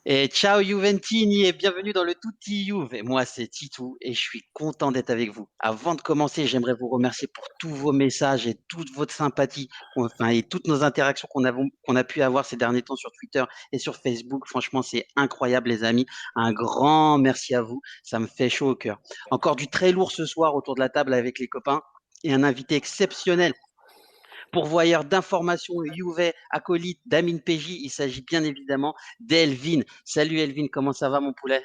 Et ciao Juventini et bienvenue dans le Tutti Juve. Et moi, c'est Titou et je suis content d'être avec vous. Avant de commencer, j'aimerais vous remercier pour tous vos messages et toute votre sympathie, enfin, et toutes nos interactions qu'on a pu avoir ces derniers temps sur Twitter et sur Facebook. Franchement, c'est incroyable, les amis. Un grand merci à vous. Ça me fait chaud au cœur. Encore du très lourd ce soir autour de la table avec les copains et un invité exceptionnel. Pourvoyeur d'informations Juve, acolyte d'Amine PJ, il s'agit bien évidemment d'Elvin. Salut Elvin, comment ça va mon poulet?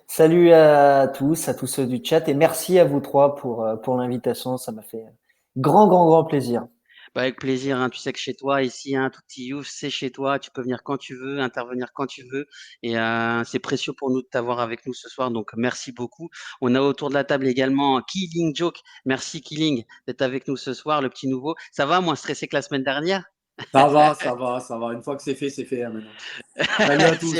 Salut à tous ceux du chat et merci à vous trois pour l'invitation. Ça m'a fait grand plaisir. Bah, avec plaisir, hein. Tu sais que chez toi, ici, hein, tout petit Youth, c'est chez toi. Tu peux venir quand tu veux, intervenir quand tu veux. Et c'est précieux pour nous de t'avoir avec nous ce soir. Donc, merci beaucoup. On a autour de la table également Killing Joke. Merci Killing d'être avec nous ce soir, le petit nouveau. Ça va, moins stressé que la semaine dernière? Ça va, ça va, ça va. Une fois que c'est fait hein, maintenant. Salut à C'est tous.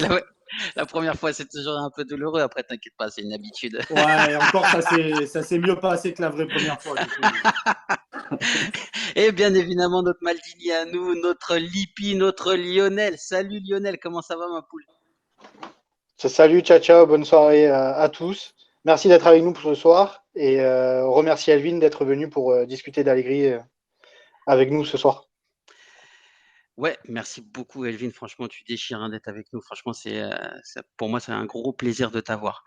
la première fois, c'est toujours un peu douloureux. Après, t'inquiète pas, c'est une habitude. Ouais, et encore, ça s'est mieux passé que la vraie première fois, du coup. Et bien évidemment, notre Maldini à nous, notre Lippi, notre Lionel. Salut Lionel, comment ça va ma poule? Salut, ciao, ciao, bonne soirée à tous. Merci d'être avec nous pour ce soir et remercie Alvin d'être venu pour discuter d'Allegri avec nous ce soir. Ouais, merci beaucoup Elvin. Franchement, tu déchires hein, d'être avec nous. Franchement, pour moi, c'est un gros plaisir de t'avoir.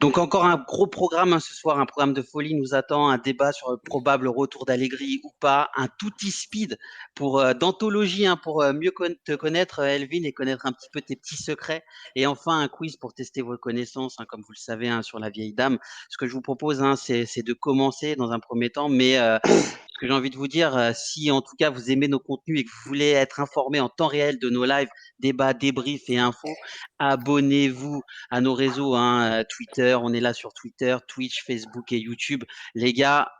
Donc encore un gros programme hein, ce soir, un programme de folie nous attend, un débat sur le probable retour d'Allegri ou pas, un touti speed pour d'anthologie hein, pour te connaître Elvin et connaître un petit peu tes petits secrets et enfin un quiz pour tester vos connaissances hein, comme vous le savez hein, sur la vieille dame. Ce que je vous propose hein, c'est de commencer dans un premier temps, mais ce que j'ai envie de vous dire, si en tout cas vous aimez nos contenus et que vous voulez être informé en temps réel de nos lives, débats, débriefs et infos, abonnez-vous à nos réseaux, hein, Twitter, on est là sur Twitter, Twitch, Facebook et YouTube. Les gars,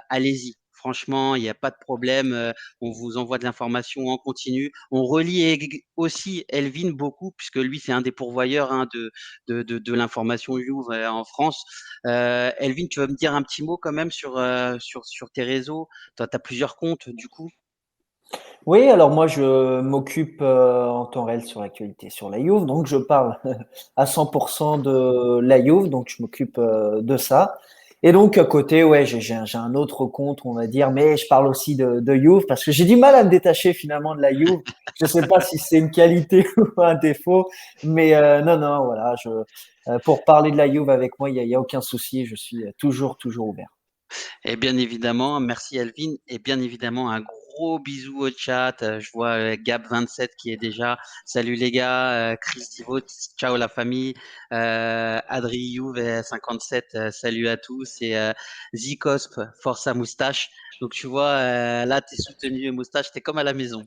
allez-y. Franchement, il n'y a pas de problème. On vous envoie de l'information en continu. On relie aussi Elvin beaucoup, puisque lui, c'est un des pourvoyeurs hein, de l'information Juve en France. Elvin, tu vas me dire un petit mot quand même sur tes réseaux. Tu as plusieurs comptes, du coup. Oui, alors moi je m'occupe en temps réel sur l'actualité sur la Juve, donc je parle à 100% de la Juve, donc je m'occupe de ça. Et donc à côté, ouais, j'ai un autre compte, on va dire, mais je parle aussi de Juve parce que j'ai du mal à me détacher finalement de la Juve. Je sais pas si c'est une qualité ou un défaut, mais non, voilà, pour parler de la Juve avec moi, il y a aucun souci, je suis toujours ouvert. Et bien évidemment, merci Elvin. Et bien évidemment, un gros bisou au chat. Je vois Gab27 qui est déjà. Salut les gars. Chris Divot, ciao la famille. Adri Youve 57, salut à tous. Et Zikosp, force à moustache. Donc tu vois, là, tu es soutenu moustache, tu es comme à la maison.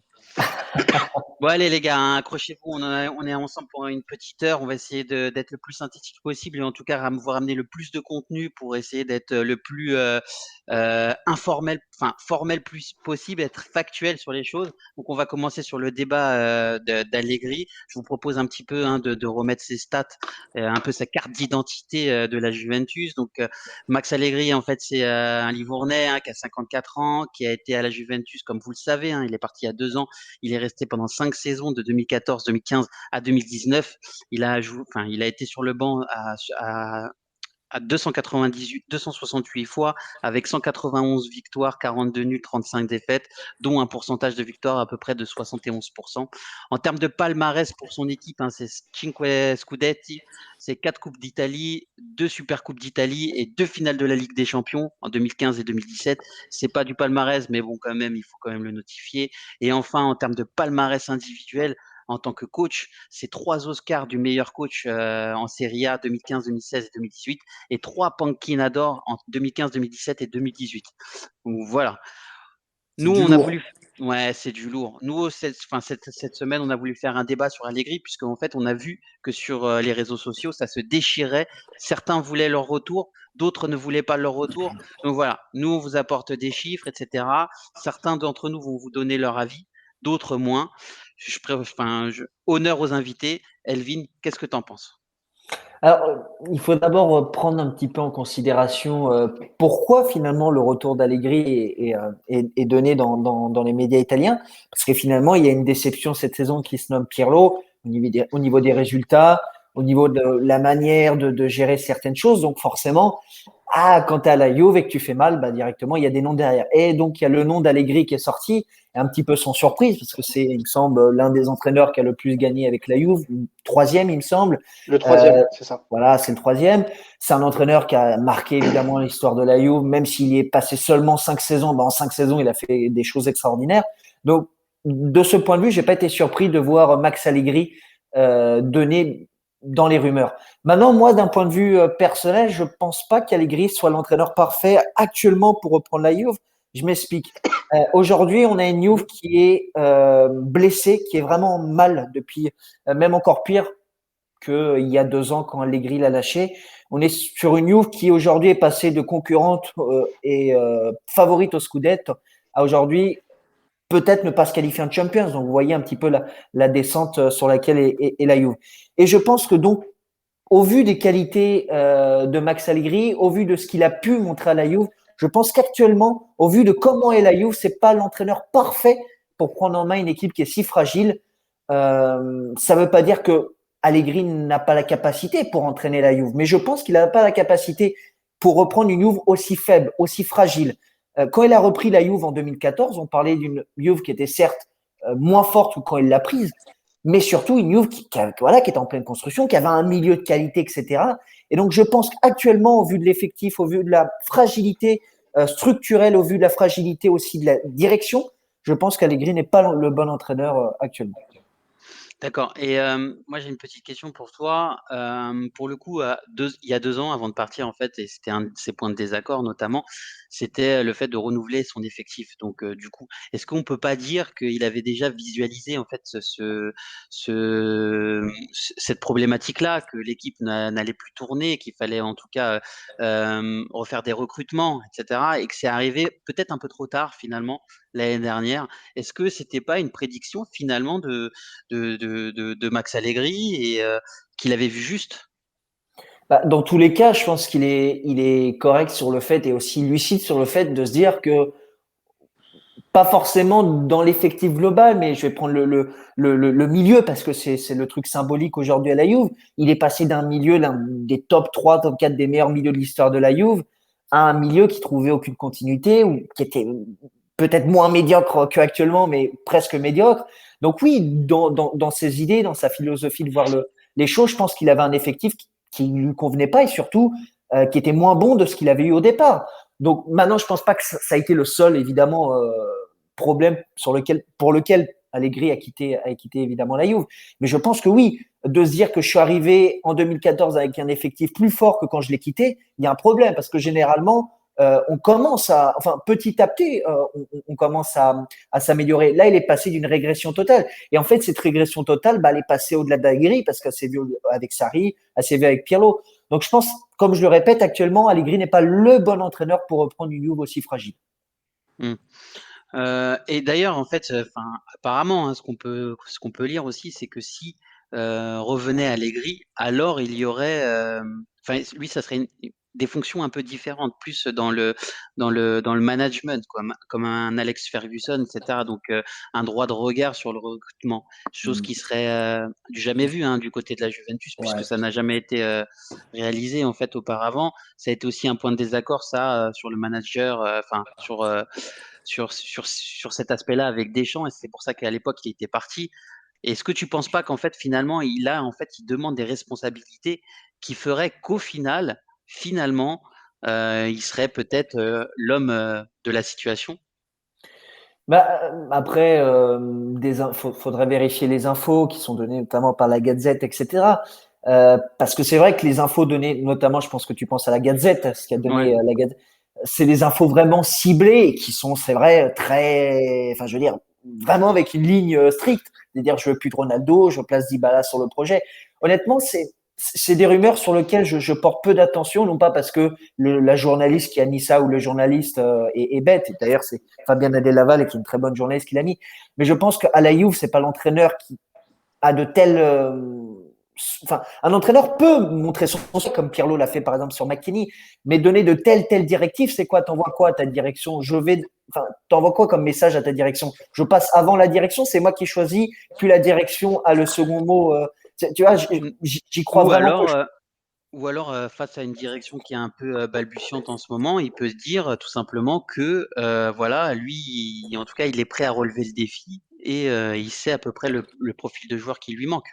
Bon, allez, les gars, hein, accrochez-vous. On est ensemble pour une petite heure. On va essayer d'être le plus synthétique possible et en tout cas, vous ramener le plus de contenu pour essayer d'être le plus informel, enfin, formel plus possible, être factuel sur les choses. Donc, on va commencer sur le débat d'Allegri. Je vous propose un petit peu hein, de remettre ses stats, un peu sa carte d'identité de la Juventus. Donc, Max Allegri, en fait, c'est un Livournais hein, qui a 54 ans, qui a été à la Juventus, comme vous le savez. Hein, il est parti il y a 2 ans. Il est resté pendant 5 saisons de 2014, 2015 à 2019. Il a été sur le banc à 298, 268 fois, avec 191 victoires, 42 nuls, 35 défaites, dont un pourcentage de victoire à peu près de 71%. En termes de palmarès pour son équipe, hein, c'est 5 Scudetti, c'est 4 Coupes d'Italie, 2 Super Coupes d'Italie et 2 finales de la Ligue des Champions en 2015 et 2017. C'est pas du palmarès, mais bon, quand même, il faut quand même le notifier. Et enfin, en termes de palmarès individuel, en tant que coach, c'est 3 Oscars du meilleur coach en Serie A 2015, 2016 et 2018 et 3 Panchina d'or en 2015, 2017 et 2018. Donc voilà. C'est Nous, du on a lourd. voulu. Ouais, c'est du lourd. Nous, cette semaine, on a voulu faire un débat sur Allegri, puisqu'en fait, on a vu que sur les réseaux sociaux, ça se déchirait. Certains voulaient leur retour, d'autres ne voulaient pas leur retour. Donc voilà, nous, on vous apporte des chiffres, etc. Certains d'entre nous vont vous donner leur avis, d'autres moins. Honneur aux invités. Elvin, qu'est-ce que tu en penses? Alors, il faut d'abord prendre un petit peu en considération pourquoi finalement le retour d'Allegri est donné dans les médias italiens. Parce que finalement, il y a une déception cette saison qui se nomme Pirlo. au niveau des résultats, au niveau de la manière de gérer certaines choses. Donc forcément, quand tu es à la Juve et que tu fais mal, bah, directement, il y a des noms derrière. Et donc, il y a le nom d'Allegri qui est sorti, et un petit peu sans surprise, parce que c'est, il me semble, l'un des entraîneurs qui a le plus gagné avec la Juve, troisième, il me semble. Le troisième, c'est ça. Voilà, c'est le troisième. C'est un entraîneur qui a marqué évidemment l'histoire de la Juve, même s'il y est passé seulement 5 saisons. Bah, en 5 saisons, il a fait des choses extraordinaires. Donc, de ce point de vue, j'ai pas été surpris de voir Max Allegri donner dans les rumeurs. Maintenant, moi, d'un point de vue personnel, je pense pas qu'Allegri soit l'entraîneur parfait actuellement pour reprendre la Juve. Je m'explique. Aujourd'hui, on a une Juve qui est blessée, qui est vraiment mal depuis, même encore pire qu'il y a 2 ans quand Allegri l'a lâché. On est sur une Juve qui aujourd'hui est passée de concurrente et favorite au Scudetto à aujourd'hui peut-être ne pas se qualifier en Champions. Donc, vous voyez un petit peu la descente sur laquelle est la Juve. Et je pense que donc, au vu des qualités de Max Allegri, au vu de ce qu'il a pu montrer à la Juve, je pense qu'actuellement, au vu de comment est la Juve, c'est pas l'entraîneur parfait pour prendre en main une équipe qui est si fragile. Ça ne veut pas dire que Allegri n'a pas la capacité pour entraîner la Juve, mais je pense qu'il n'a pas la capacité pour reprendre une Juve aussi faible, aussi fragile. Quand il a repris la Juve en 2014, on parlait d'une Juve qui était certes moins forte que quand il l'a prise, mais surtout une Juve qui est en pleine construction, qui avait un milieu de qualité, etc. Et donc, je pense qu'actuellement, au vu de l'effectif, au vu de la fragilité structurelle, au vu de la fragilité aussi de la direction, je pense qu'Allegri n'est pas le bon entraîneur actuellement. D'accord. Et moi, j'ai une petite question pour toi. Pour le coup, il y a 2 ans, avant de partir, en fait, et c'était un de ses points de désaccord, notamment, c'était le fait de renouveler son effectif. Donc, du coup, est-ce qu'on peut pas dire qu'il avait déjà visualisé, en fait, cette problématique-là, que l'équipe n'allait plus tourner, qu'il fallait en tout cas refaire des recrutements, etc., et que c'est arrivé peut-être un peu trop tard, finalement, l'année dernière. Est-ce que c'était pas une prédiction, finalement, de Max Allegri et qu'il avait vu juste? Dans tous les cas, je pense il est correct sur le fait et aussi lucide sur le fait de se dire que pas forcément dans l'effectif global, mais je vais prendre le milieu parce que c'est le truc symbolique aujourd'hui à la Juve. Il est passé d'un milieu, l'un des top 3, top 4 des meilleurs milieux de l'histoire de la Juve, à un milieu qui trouvait aucune continuité ou qui était peut-être moins médiocre qu'actuellement, mais presque médiocre. Donc oui, dans ses idées, dans sa philosophie de voir les choses, je pense qu'il avait un effectif qui lui convenait pas et surtout qui était moins bon de ce qu'il avait eu au départ. Donc maintenant, je pense pas que ça a été le seul, évidemment, problème pour lequel Allegri a quitté évidemment la Juve. Mais je pense que oui, de se dire que je suis arrivé en 2014 avec un effectif plus fort que quand je l'ai quitté, il y a un problème parce que généralement, on commence petit à petit, on commence à s'améliorer. Là, il est passé d'une régression totale. Et en fait, cette régression totale, elle est passée au-delà d'Allegri parce qu'elle s'est vue avec Sarri, elle s'est vue avec Pirlo. Donc, je pense, comme je le répète, actuellement, Allegri n'est pas le bon entraîneur pour reprendre une Juve aussi fragile. Mmh. Et d'ailleurs, en fait, apparemment, hein, ce qu'on peut lire aussi, c'est que si revenait Allegri, alors il y aurait, lui, ça serait des fonctions un peu différentes, plus dans le management, quoi, comme un Alex Ferguson, etc. Donc, un droit de regard sur le recrutement, chose qui serait du jamais vu, hein, du côté de la Juventus, puisque Ouais. ça n'a jamais été réalisé en fait auparavant. Ça a été aussi un point de désaccord, ça, sur le manager, sur cet aspect-là avec Deschamps, et c'est pour ça qu'à l'époque il était parti. Et est-ce que tu penses pas qu'en fait finalement il demande des responsabilités qui feraient qu'au final, finalement, il serait peut-être l'homme de la situation? Après, faudrait vérifier les infos qui sont données notamment par la Gazette, etc. Parce que c'est vrai que les infos données, notamment, je pense que tu penses à la Gazette, ce qu'a Ouais. donné la Gazette, c'est des infos vraiment ciblées et qui sont, c'est vrai, très, enfin, je veux dire, vraiment avec une ligne stricte. C'est-à-dire, je veux plus de Ronaldo, je place Dybala sur le projet. Honnêtement, c'est des rumeurs sur lesquelles je porte peu d'attention, non pas parce que la journaliste qui a mis ça ou le journaliste est bête. D'ailleurs, c'est Fabien Adelaval qui est une très bonne journaliste qui l'a mis. Mais je pense qu'à la Juve, c'est pas l'entraîneur qui a de tels. Un entraîneur peut montrer son sens comme Pirlo l'a fait par exemple sur McKennie, mais donner de telles directives, c'est quoi? T'envoies quoi ta direction? t'envoies quoi comme message à ta direction? Je passe avant la direction, c'est moi qui choisis, puis la direction a le second mot. Tu vois, j'y crois Ou vraiment. alors, face à une direction qui est un peu balbutiante en ce moment, il peut se dire tout simplement que voilà, lui, en tout cas, il est prêt à relever le défi et il sait à peu près le profil de joueur qui lui manque.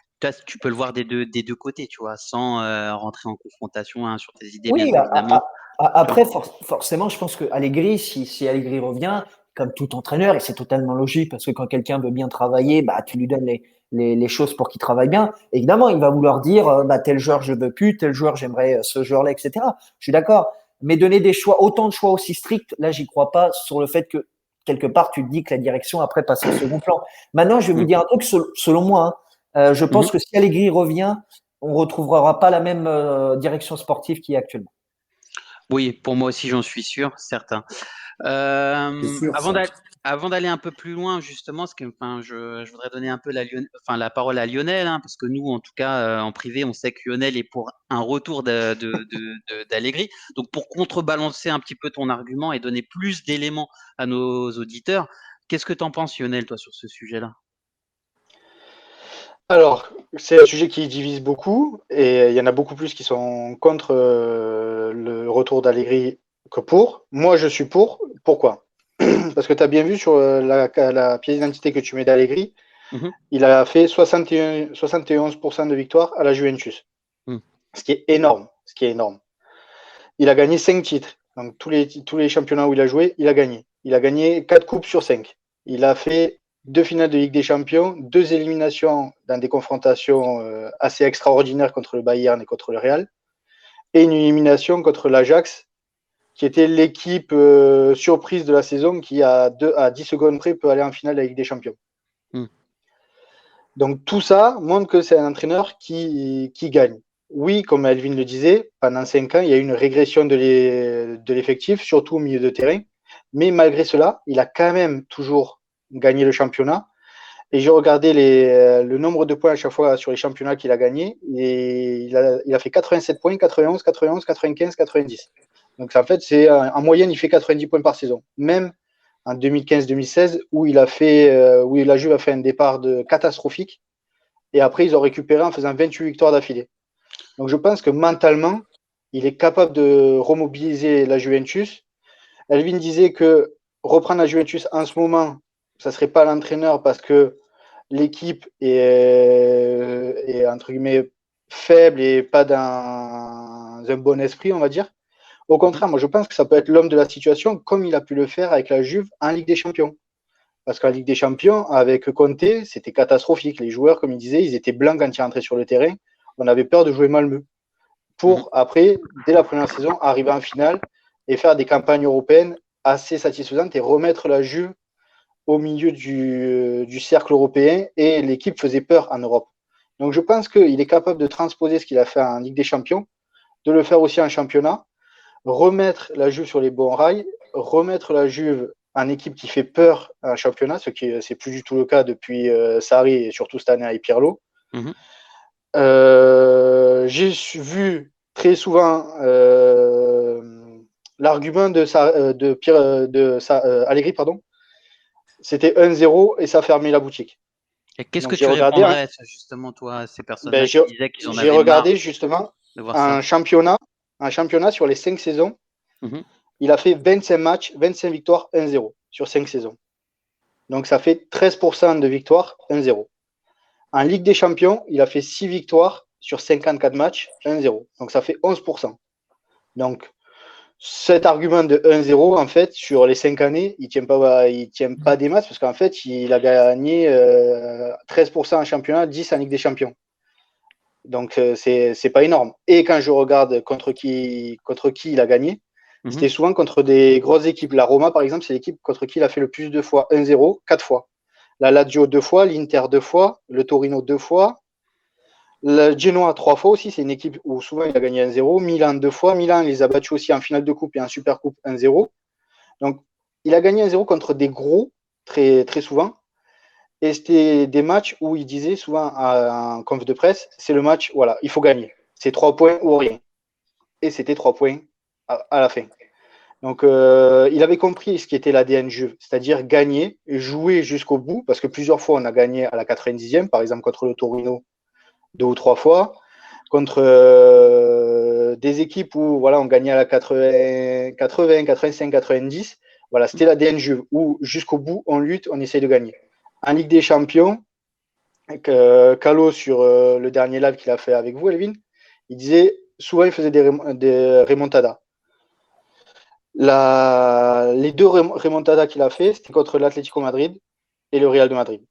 Tu peux le voir des deux côtés, tu vois, sans rentrer en confrontation hein, sur tes idées, bien Oui, évidemment. Tu vois. après, forcément, je pense que Allegri, si Allegri revient, comme tout entraîneur, et c'est totalement logique, parce que quand quelqu'un veut bien travailler, bah, tu lui donnes les choses pour qu'il travaille bien. Évidemment, il va vouloir dire, bah, tel joueur, je veux plus, tel joueur, j'aimerais ce joueur-là, etc. Je suis d'accord. Mais donner des choix, autant de choix aussi stricts, là, j'y crois pas sur le fait que, quelque part, tu te dis que la direction, après, passe au second plan. Maintenant, je vais vous Mm. dire un truc, selon moi, je Mhm. pense que si Allegri revient, on retrouvera pas la même direction sportive qu'il y a actuellement. Oui, pour moi aussi, j'en suis sûr, certain. C'est sûr, Avant ça. avant d'aller un peu plus loin, justement, parce que, enfin, je voudrais donner un peu enfin, la parole à Lionel, hein, parce que nous, en tout cas, en privé, on sait que Lionel est pour un retour d'Allegri. Donc, pour contrebalancer un petit peu ton argument et donner plus d'éléments à nos auditeurs, qu'est-ce que tu en penses, Lionel, toi, sur ce sujet-là? Alors, c'est un sujet qui divise beaucoup et il y en a beaucoup plus qui sont contre le retour d'Allegri que pour. Moi, je suis pour. Pourquoi? Parce que tu as bien vu sur la pièce d'identité que tu mets d'Allegri, Mhm. il a fait 71% de victoires à la Juventus, Mhm. ce qui est énorme. Ce qui est énorme. Il a gagné 5 titres. Donc, tous les championnats où il a joué, il a gagné. Il a gagné 4 coupes sur 5. Il a fait 2 finales de Ligue des Champions, 2 éliminations dans des confrontations assez extraordinaires contre le Bayern et contre le Real, et une élimination contre l'Ajax, qui était l'équipe surprise de la saison qui, à 10 secondes près, peut aller en finale de la Ligue des Champions. Mhm. Donc tout ça montre que c'est un entraîneur qui gagne. Oui, comme Elvin le disait, pendant 5 ans, il y a eu une régression de l'effectif, surtout au milieu de terrain. Mais malgré cela, il a quand même toujours gagné le championnat. Et j'ai regardé le nombre de points à chaque fois sur les championnats qu'il a gagnés. Et il a fait 87 points, 91, 91, 95, 90. Donc en fait, en moyenne, il fait 90 points par saison. Même en 2015-2016, où la Juve a fait un départ catastrophique. Et après, ils ont récupéré en faisant 28 victoires d'affilée. Donc je pense que mentalement, il est capable de remobiliser la Juventus. Elvin disait que reprendre la Juventus en ce moment, ça ne serait pas l'entraîneur parce que l'équipe est entre guillemets faible et pas dans un bon esprit, on va dire. Au Mhm. contraire, moi je pense que ça peut être l'homme de la situation comme il a pu le faire avec la Juve en Ligue des Champions. Parce qu'en Ligue des Champions, avec Conte, c'était catastrophique. Les joueurs, comme il disait, ils étaient blancs quand ils rentraient sur le terrain. On avait peur de jouer Malmö. Mhm. Pour après, dès la première saison, arriver en finale et faire des campagnes européennes assez satisfaisantes et remettre la Juve au milieu du cercle européen et l'équipe faisait peur en Europe. Donc je pense qu'il est capable de transposer ce qu'il a fait en Ligue des Champions, de le faire aussi en championnat, remettre la Juve sur les bons rails, remettre la Juve en équipe qui fait peur en championnat, ce qui c'est plus du tout le cas depuis Sarri et surtout cette année avec Pirlo. Mhm. J'ai vu très souvent l'argument de Allegri, pardon, c'était 1-0 et ça fermait la boutique. Et qu'est-ce que Donc j'ai tu regardé, répondrais, justement, toi, à ces ben, personnes-là j'ai qui disaient qu'ils en j'ai avaient marre regardé justement de voir ça? un championnat sur les 5 saisons. Mhm. Il a fait 25 matchs, 25 victoires, 1-0 sur 5 saisons. Donc ça fait 13% de victoires, 1-0. En Ligue des Champions, il a fait 6 victoires sur 54 matchs, 1-0. Donc ça fait 11%. Donc cet argument de 1-0, en fait, sur les 5 années, il tient pas des masses parce qu'en fait, il a gagné 13% en championnat, 10 en Ligue des Champions. Donc c'est pas énorme. Et quand je regarde contre qui il a gagné, Mhm. c'était souvent contre des grosses équipes. La Roma, par exemple, c'est l'équipe contre qui il a fait le plus de fois 1-0, 4 fois. La Lazio 2 fois, l'Inter 2 fois, le Torino 2 fois, le Genoa 3 fois aussi, c'est une équipe où souvent il a gagné 1-0, Milan 2 fois, Milan il les a battus aussi en finale de coupe et en super coupe 1-0. Donc il a gagné 1-0 contre des gros très, très souvent. Et c'était des matchs où il disait souvent en conf de presse, c'est le match, voilà, il faut gagner. C'est 3 points ou rien. Et c'était 3 points à la fin. Donc, il avait compris ce qui était l'ADN Juve, c'est-à-dire gagner, jouer jusqu'au bout, parce que plusieurs fois, on a gagné à la 90e, par exemple contre le Torino, 2 ou 3 fois, contre des équipes où voilà, on gagnait à la 80, 85, 90. Voilà, c'était l'ADN Juve, où jusqu'au bout, on lutte, on essaye de gagner. En Ligue des Champions, Calo, sur le dernier live qu'il a fait avec vous, Elvin, il disait souvent il faisait des remontadas. Les 2 remontadas qu'il a fait, c'était contre l'Atlético Madrid et le Real de Madrid.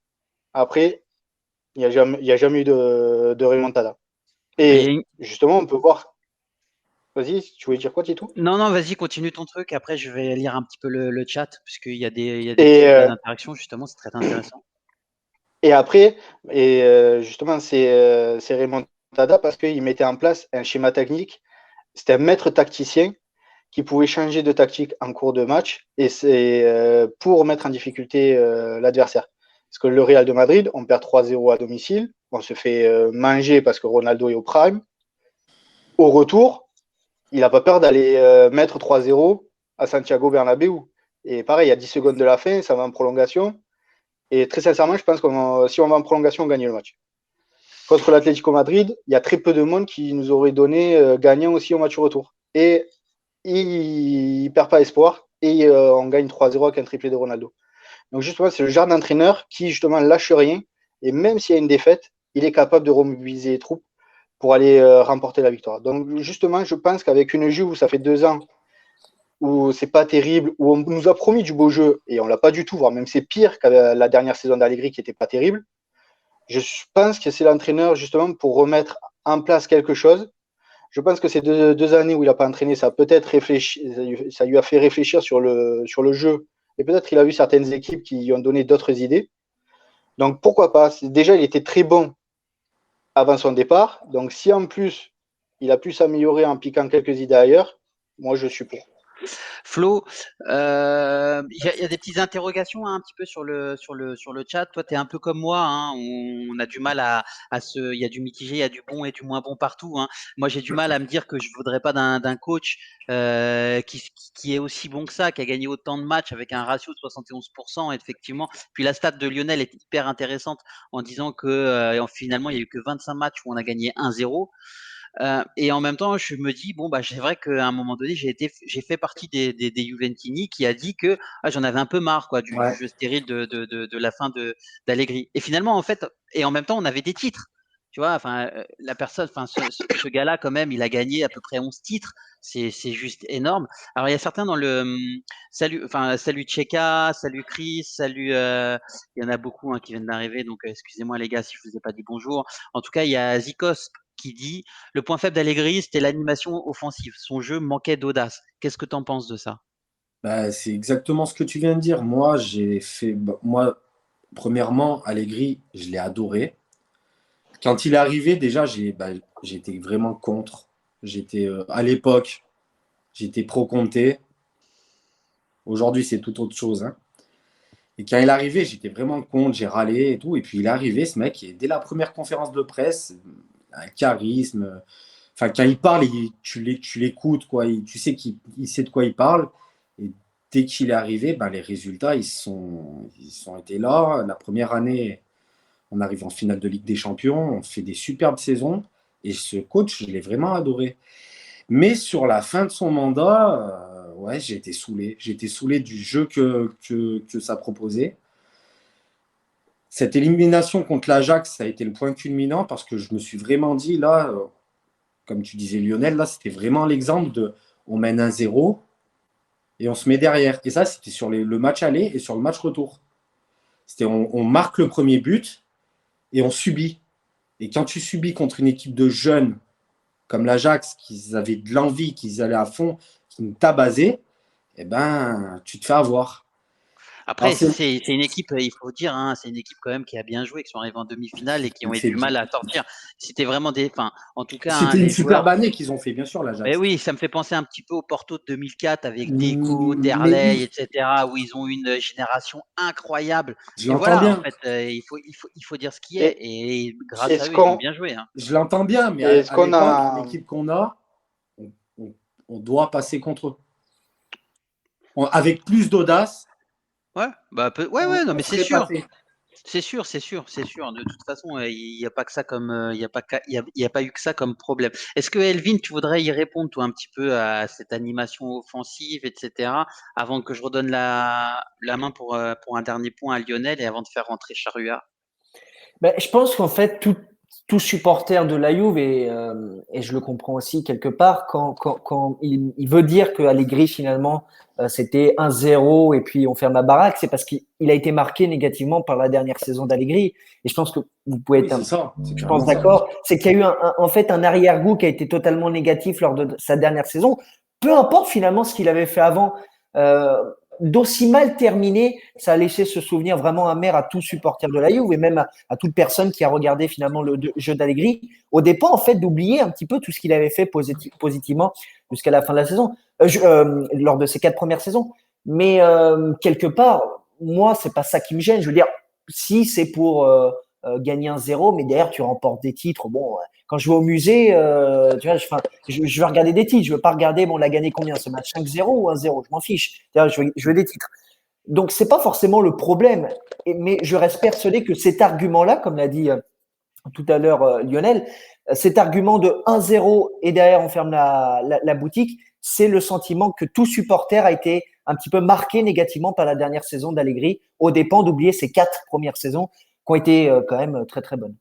Après, il n'y a jamais eu de remontada. Et justement, on peut voir. Vas-y, tu voulais dire quoi, Tito? Non, vas-y, continue ton truc. Après, je vais lire un petit peu le chat, puisqu'il y a des petites interactions, justement, c'est très intéressant. Et après, justement, c'est remontada parce qu'il mettait en place un schéma technique. C'était un maître tacticien qui pouvait changer de tactique en cours de match et c'est pour mettre en difficulté l'adversaire. Parce que le Real de Madrid, on perd 3-0 à domicile, on se fait manger parce que Ronaldo est au prime. Au retour, il n'a pas peur d'aller mettre 3-0 à Santiago Bernabéu. Et pareil, il y a 10 secondes de la fin, ça va en prolongation. Et très sincèrement, je pense que si on va en prolongation, on gagne le match. Contre l'Atlético Madrid, il y a très peu de monde qui nous aurait donné gagnant aussi au match retour. Et il ne perd pas espoir et on gagne 3-0 avec un triplé de Ronaldo. Donc justement, c'est le genre d'entraîneur qui justement lâche rien et même s'il y a une défaite, il est capable de remobiliser les troupes pour aller remporter la victoire. Donc justement, je pense qu'avec une Juve où ça fait 2 ans où c'est pas terrible, où on nous a promis du beau jeu et on l'a pas du tout, voire même c'est pire que la dernière saison d'Allegri qui était pas terrible. Je pense que c'est l'entraîneur justement pour remettre en place quelque chose. Je pense que ces 2 années où il n'a pas entraîné, ça peut-être ça lui a fait réfléchir sur le jeu. Et peut-être il a vu certaines équipes qui lui ont donné d'autres idées. Donc pourquoi pas. Déjà, il était très bon avant son départ. Donc si en plus, il a pu s'améliorer en piquant quelques idées ailleurs, moi je suis pour. Flo, il y a des petites interrogations un petit peu sur le chat. Toi, tu es un peu comme moi, hein, on a du mal à il y a du mitigé, il y a du bon et du moins bon partout, hein. Moi, j'ai du mal à me dire que je voudrais pas d'un coach qui est aussi bon que ça, qui a gagné autant de matchs avec un ratio de 71%, effectivement. Puis la stat de Lionel est hyper intéressante en disant que finalement, il n'y a eu que 25 matchs où on a gagné 1-0. Et en même temps, je me dis, bon, bah, c'est vrai qu'à un moment donné, j'ai fait partie des Juventini qui a dit que j'en avais un peu marre quoi, du jeu stérile de la fin d'Allegri. Et finalement, en fait, et en même temps, on avait des titres. Tu vois, enfin, la personne, enfin, ce gars-là, quand même, il a gagné à peu près 11 titres. C'est juste énorme. Alors, il y a certains dans salut Tcheka, salut Chris, salut. Il y en a beaucoup qui viennent d'arriver, donc excusez-moi les gars si je vous ai pas dit bonjour. En tout cas, il y a Zikos qui dit le point faible d'Allegri, c'était l'animation offensive. Son jeu manquait d'audace. Qu'est-ce que tu en penses de ça? Bah, c'est exactement ce que tu viens de dire. Moi, premièrement, Allegri, je l'ai adoré. Quand il est arrivé, déjà, j'étais vraiment contre. À l'époque, j'étais pro Conte. Aujourd'hui, c'est tout autre chose, hein. Et quand il est arrivé, j'étais vraiment contre, j'ai râlé et tout. Et puis il est arrivé, ce mec, et dès la première conférence de presse, un charisme. Enfin, quand il parle, tu l'écoutes, quoi. Tu sais qu'il sait de quoi il parle. Et dès qu'il est arrivé, ben, les résultats, ils sont été là. La première année, on arrive en finale de Ligue des Champions, on fait des superbes saisons. Et ce coach, je l'ai vraiment adoré. Mais sur la fin de son mandat, ouais, j'ai été saoulé. J'ai été saoulé du jeu que ça proposait. Cette élimination contre l'Ajax, ça a été le point culminant parce que je me suis vraiment dit, là, comme tu disais Lionel, là, c'était vraiment l'exemple de on mène 1-0 et on se met derrière. Et ça, c'était sur le match aller et sur le match retour. C'était on marque le premier but et on subit. Et quand tu subis contre une équipe de jeunes comme l'Ajax, qui avaient de l'envie, qui allaient à fond, qui nous tabasaient, eh ben, tu te fais avoir. Après, c'est une équipe, il faut dire, hein, c'est une équipe quand même qui a bien joué, qui sont arrivés en demi-finale et qui ont eu du mal à sortir. C'était vraiment en tout cas, c'était une les joueurs. superbe année qu'ils ont fait, bien sûr, l'Ajax. Mais oui, ça me fait penser un petit peu au Porto de 2004 avec Deco, Mais Derlei, oui, etc., où ils ont eu une génération incroyable. je Et l'entends voilà, en bien. fait, il faut dire ce qui est. Et, Et grâce et à ce eux, ils ont qu'on bien joué, hein. Je l'entends bien, mais et ce à qu'on l'époque, a l'équipe qu'on a, on doit passer contre eux. avec plus d'audace, Ouais, ouais, non, on mais c'est serait sûr. passé. C'est sûr, c'est sûr, c'est sûr. De toute façon, il n'y a pas que ça comme, il y a pas, il y a pas eu que ça comme problème. Est-ce que Elvin, tu voudrais y répondre, toi, un petit peu à cette animation offensive, etc., avant que je redonne la main pour un dernier point à Lionel et avant de faire rentrer Charrua? Ben, je pense qu'en fait, tout supporter de la Juve, et je le comprends aussi quelque part, quand il veut dire que Allegri, finalement, c'était 1-0 et puis on ferme la baraque, c'est parce qu'il a été marqué négativement par la dernière saison d'Allegri. Et je pense que vous pouvez Oui, être, c'est ça. C'est je pense, clairement ça. d'accord. C'est qu'il y a eu en fait un arrière-goût qui a été totalement négatif lors de sa dernière saison. Peu importe finalement ce qu'il avait fait avant. Euh, D'aussi mal terminé, ça a laissé ce souvenir vraiment amer à tout supporter de la Juve et même à toute personne qui a regardé finalement le jeu d'Allegri, au dépend en fait d'oublier un petit peu tout ce qu'il avait fait positivement jusqu'à la fin de la saison, lors de ses 4 premières saisons. Mais quelque part, moi, c'est pas ça qui me gêne. Je veux dire, si c'est pour gagner un zéro, mais derrière tu remportes des titres, bon, quand je vais au musée, tu vois, je veux regarder des titres, je veux pas regarder, bon, on a gagné combien ce match, 5-0 ou 1-0, je m'en fiche. Je veux des titres. Donc, c'est pas forcément le problème. Mais je reste persuadé que cet argument-là, comme l'a dit tout à l'heure Lionel, cet argument de 1-0 et derrière on ferme la boutique, c'est le sentiment que tout supporter a été un petit peu marqué négativement par la dernière saison d'Allegri, au dépens d'oublier ses 4 premières saisons qui ont été quand même très très bonnes.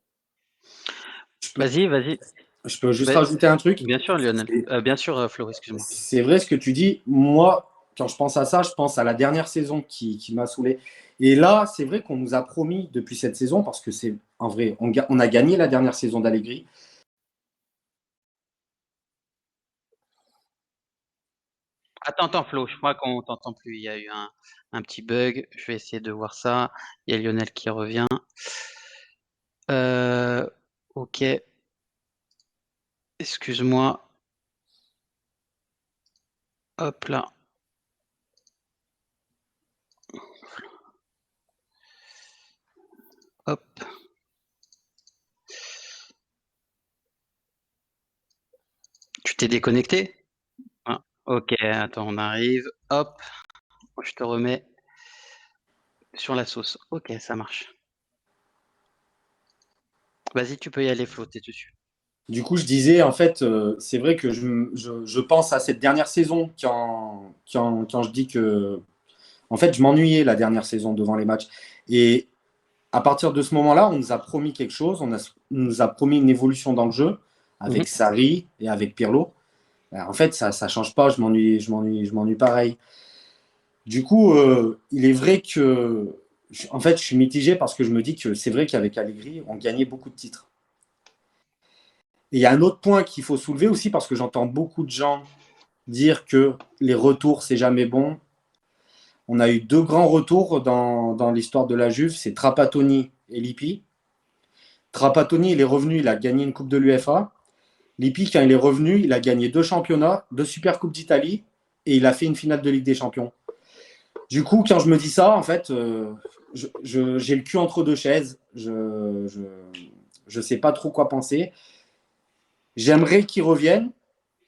Vas-y, vas-y. Je peux juste Bah, rajouter un truc. bien sûr, Lionel. C'est Bien sûr, Flo, excuse-moi. c'est vrai ce que tu dis. Moi, quand je pense à ça, je pense à la dernière saison qui m'a saoulé. Et là, c'est vrai qu'on nous a promis depuis cette saison, parce que c'est en vrai, on a gagné la dernière saison d'Allegri. Attends, Flo, je crois qu'on t'entend plus. Il y a eu un petit bug. Je vais essayer de voir ça. Il y a Lionel qui revient. Ok, excuse-moi. Hop là. Hop. Tu t'es déconnecté? Ah, ok, attends, on arrive. Hop, je te remets sur la sauce. Ok, ça marche. Vas-y, tu peux y aller, Flo, t'es dessus. Du coup, je disais, en fait, c'est vrai que je pense à cette dernière saison quand je dis que, en fait, je m'ennuyais la dernière saison devant les matchs. Et à partir de ce moment-là, on nous a promis quelque chose, on nous a promis une évolution dans le jeu Mhm. avec Sarri et avec Pirlo. En fait, ça ne change pas, je m'ennuie pareil. Du coup, il est vrai que, en fait, je suis mitigé parce que je me dis que c'est vrai qu'avec Allegri, on gagnait beaucoup de titres. Et il y a un autre point qu'il faut soulever aussi parce que j'entends beaucoup de gens dire que les retours, c'est jamais bon. On a eu 2 grands retours dans l'histoire de la Juve, c'est Trapattoni et Lippi. Trapattoni, il est revenu, il a gagné une Coupe de l'UEFA. Lippi, quand il est revenu, il a gagné 2 championnats, 2 Super Coupes d'Italie et il a fait une finale de Ligue des Champions. Du coup, quand je me dis ça, en fait, j'ai le cul entre 2 chaises. Je sais pas trop quoi penser. J'aimerais qu'il revienne.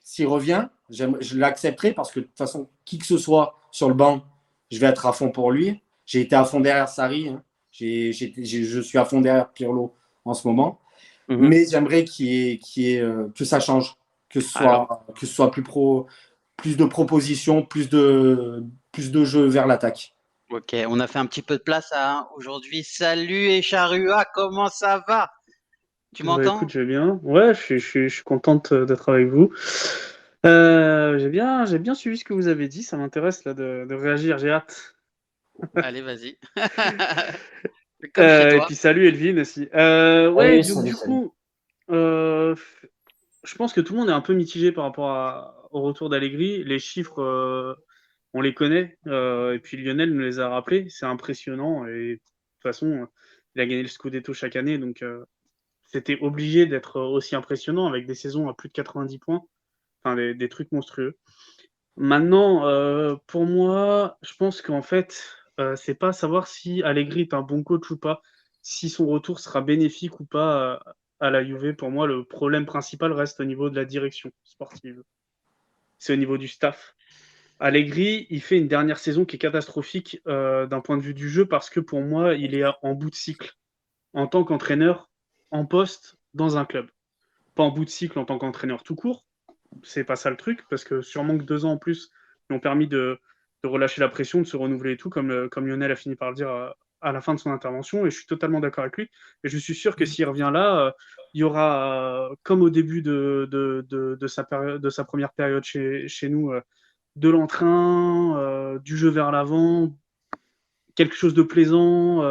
S'il revient, je l'accepterai parce que de toute façon, qui que ce soit sur le banc, je vais être à fond pour lui. J'ai été à fond derrière Sarri. Hein. Je suis à fond derrière Pirlo en ce moment. Mhm. Mais j'aimerais que ça change, Alors, que ce soit plus de propositions, plus de jeux vers l'attaque. ok, on a fait un petit peu de place aujourd'hui. Salut et Charrua, comment ça va? Tu Bah écoute, m'entends? je vais bien. Ouais, je suis contente d'être avec vous. J'ai bien suivi ce que vous avez dit. Ça m'intéresse là de réagir. J'ai hâte. Allez, vas-y. C'est comme chez Et toi. puis salut Elvin aussi. Ouais, Salut, donc salut, du salut. coup, je pense que tout le monde est un peu mitigé par rapport au retour d'Allegri. Les chiffres, on les connaît. Et puis Lionel nous les a rappelés. C'est impressionnant. Et de toute façon, il a gagné le Scudetto chaque année, donc c'était obligé d'être aussi impressionnant avec des saisons à plus de 90 points. Enfin, des trucs monstrueux. Maintenant, pour moi, je pense qu'en fait, c'est pas savoir si Allegri est un bon coach ou pas, si son retour sera bénéfique ou pas à la Juve. Pour moi, le problème principal reste au niveau de la direction sportive. C'est au niveau du staff. Allegri, il fait une dernière saison qui est catastrophique d'un point de vue du jeu parce que pour moi, il est en bout de cycle en tant qu'entraîneur en poste dans un club. Pas en bout de cycle en tant qu'entraîneur tout court, c'est pas ça le truc, parce que sûrement que 2 ans en plus lui ont permis de relâcher la pression, de se renouveler et tout, comme Lionel a fini par le dire à la fin de son intervention, et je suis totalement d'accord avec lui. Et je suis sûr que s'il revient là, il y aura, comme au début de sa première période chez nous, de l'entrain, du jeu vers l'avant, quelque chose de plaisant,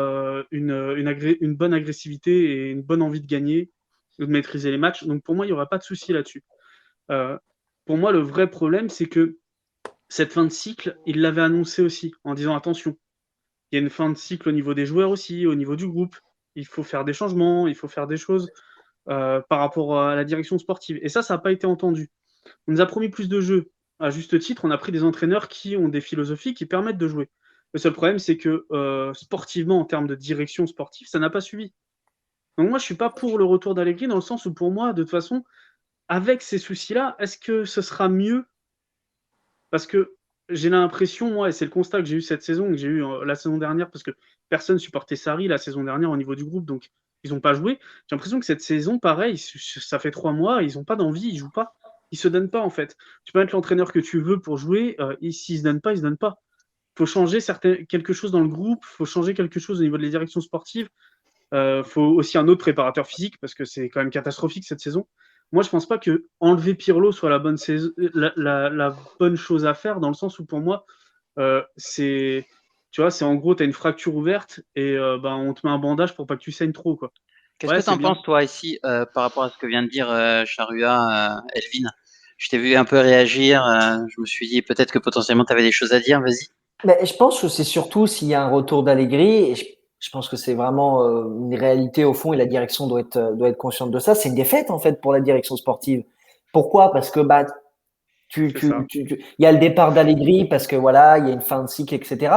une bonne agressivité et une bonne envie de gagner, de maîtriser les matchs. Donc pour moi, il n'y aura pas de souci là-dessus. Pour moi, le vrai problème, c'est que cette fin de cycle, il l'avait annoncé aussi, en disant attention, il y a une fin de cycle au niveau des joueurs aussi, au niveau du groupe. Il faut faire des changements, il faut faire des choses par rapport à la direction sportive. Et ça n'a pas été entendu. On nous a promis plus de jeux. À juste titre, on a pris des entraîneurs qui ont des philosophies qui permettent de jouer. Le seul problème, c'est que sportivement, en termes de direction sportive, ça n'a pas suivi. Donc moi, je ne suis pas pour le retour d'Allegri, dans le sens où pour moi, de toute façon, avec ces soucis-là, est-ce que ce sera mieux? Parce que j'ai l'impression, moi, et c'est le constat que j'ai eu cette saison, que j'ai eu la saison dernière, parce que personne supportait Sarri la saison dernière au niveau du groupe, donc ils n'ont pas joué. J'ai l'impression que cette saison, pareil, ça fait 3 mois, ils n'ont pas d'envie, ils jouent pas. Ils se donnent pas, en fait. Tu peux être l'entraîneur que tu veux pour jouer, et s'ils se donnent pas, ils se donnent pas. Il faut changer quelque chose dans le groupe, il faut changer quelque chose au niveau de la direction sportive. Faut aussi un autre préparateur physique, parce que c'est quand même catastrophique cette saison. Moi, je pense pas que enlever Pirlo soit la bonne chose à faire, dans le sens où pour moi, c'est, tu vois, c'est en gros, tu as une fracture ouverte et on te met un bandage pour pas que tu saignes trop, quoi. Qu'est-ce Ouais, que tu c'est en bien. penses, toi, ici, par rapport à ce que vient de dire Charua, Elvin? Je t'ai vu un peu réagir. Je me suis dit peut-être que potentiellement tu avais des choses à dire. Vas-y. Mais je pense que c'est surtout s'il y a un retour d'Allegri, et je pense que c'est vraiment une réalité au fond, et la direction doit être consciente de ça. C'est une défaite en fait pour la direction sportive. Pourquoi? Parce que C'est ça. il y a le départ d'Allegri parce que voilà, il y a une fin de cycle, etc.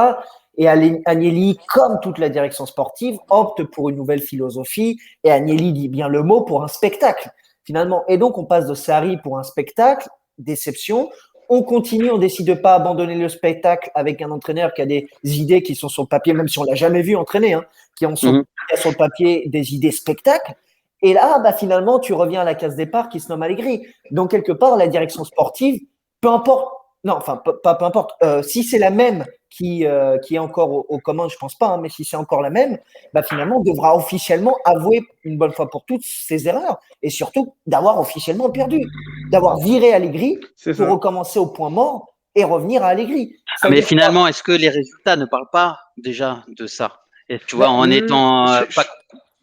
Et Agnelli, comme toute la direction sportive, opte pour une nouvelle philosophie. Et Agnelli dit bien le mot pour un spectacle, finalement. Et donc, on passe de Sarri pour un spectacle, déception. On continue, on décide de pas abandonner le spectacle avec un entraîneur qui a des idées qui sont sur le papier, même si on l'a jamais vu entraîner, hein, qui a sur le papier des idées spectacle. Et là, finalement, tu reviens à la case départ qui se nomme Allegri. Donc, quelque part, la direction sportive, peu importe, non, enfin, pas peu importe, si c'est la même qui est encore aux commandes, je pense pas, hein, mais si c'est encore la même, finalement, devra officiellement avouer une bonne fois pour toutes ses erreurs et surtout d'avoir officiellement perdu, d'avoir viré Allegri C'est pour ça. recommencer au point mort et revenir à Allegri. Ça Mais veut dire quoi? finalement, est-ce que les résultats ne parlent pas déjà de ça? Et tu vois, en étant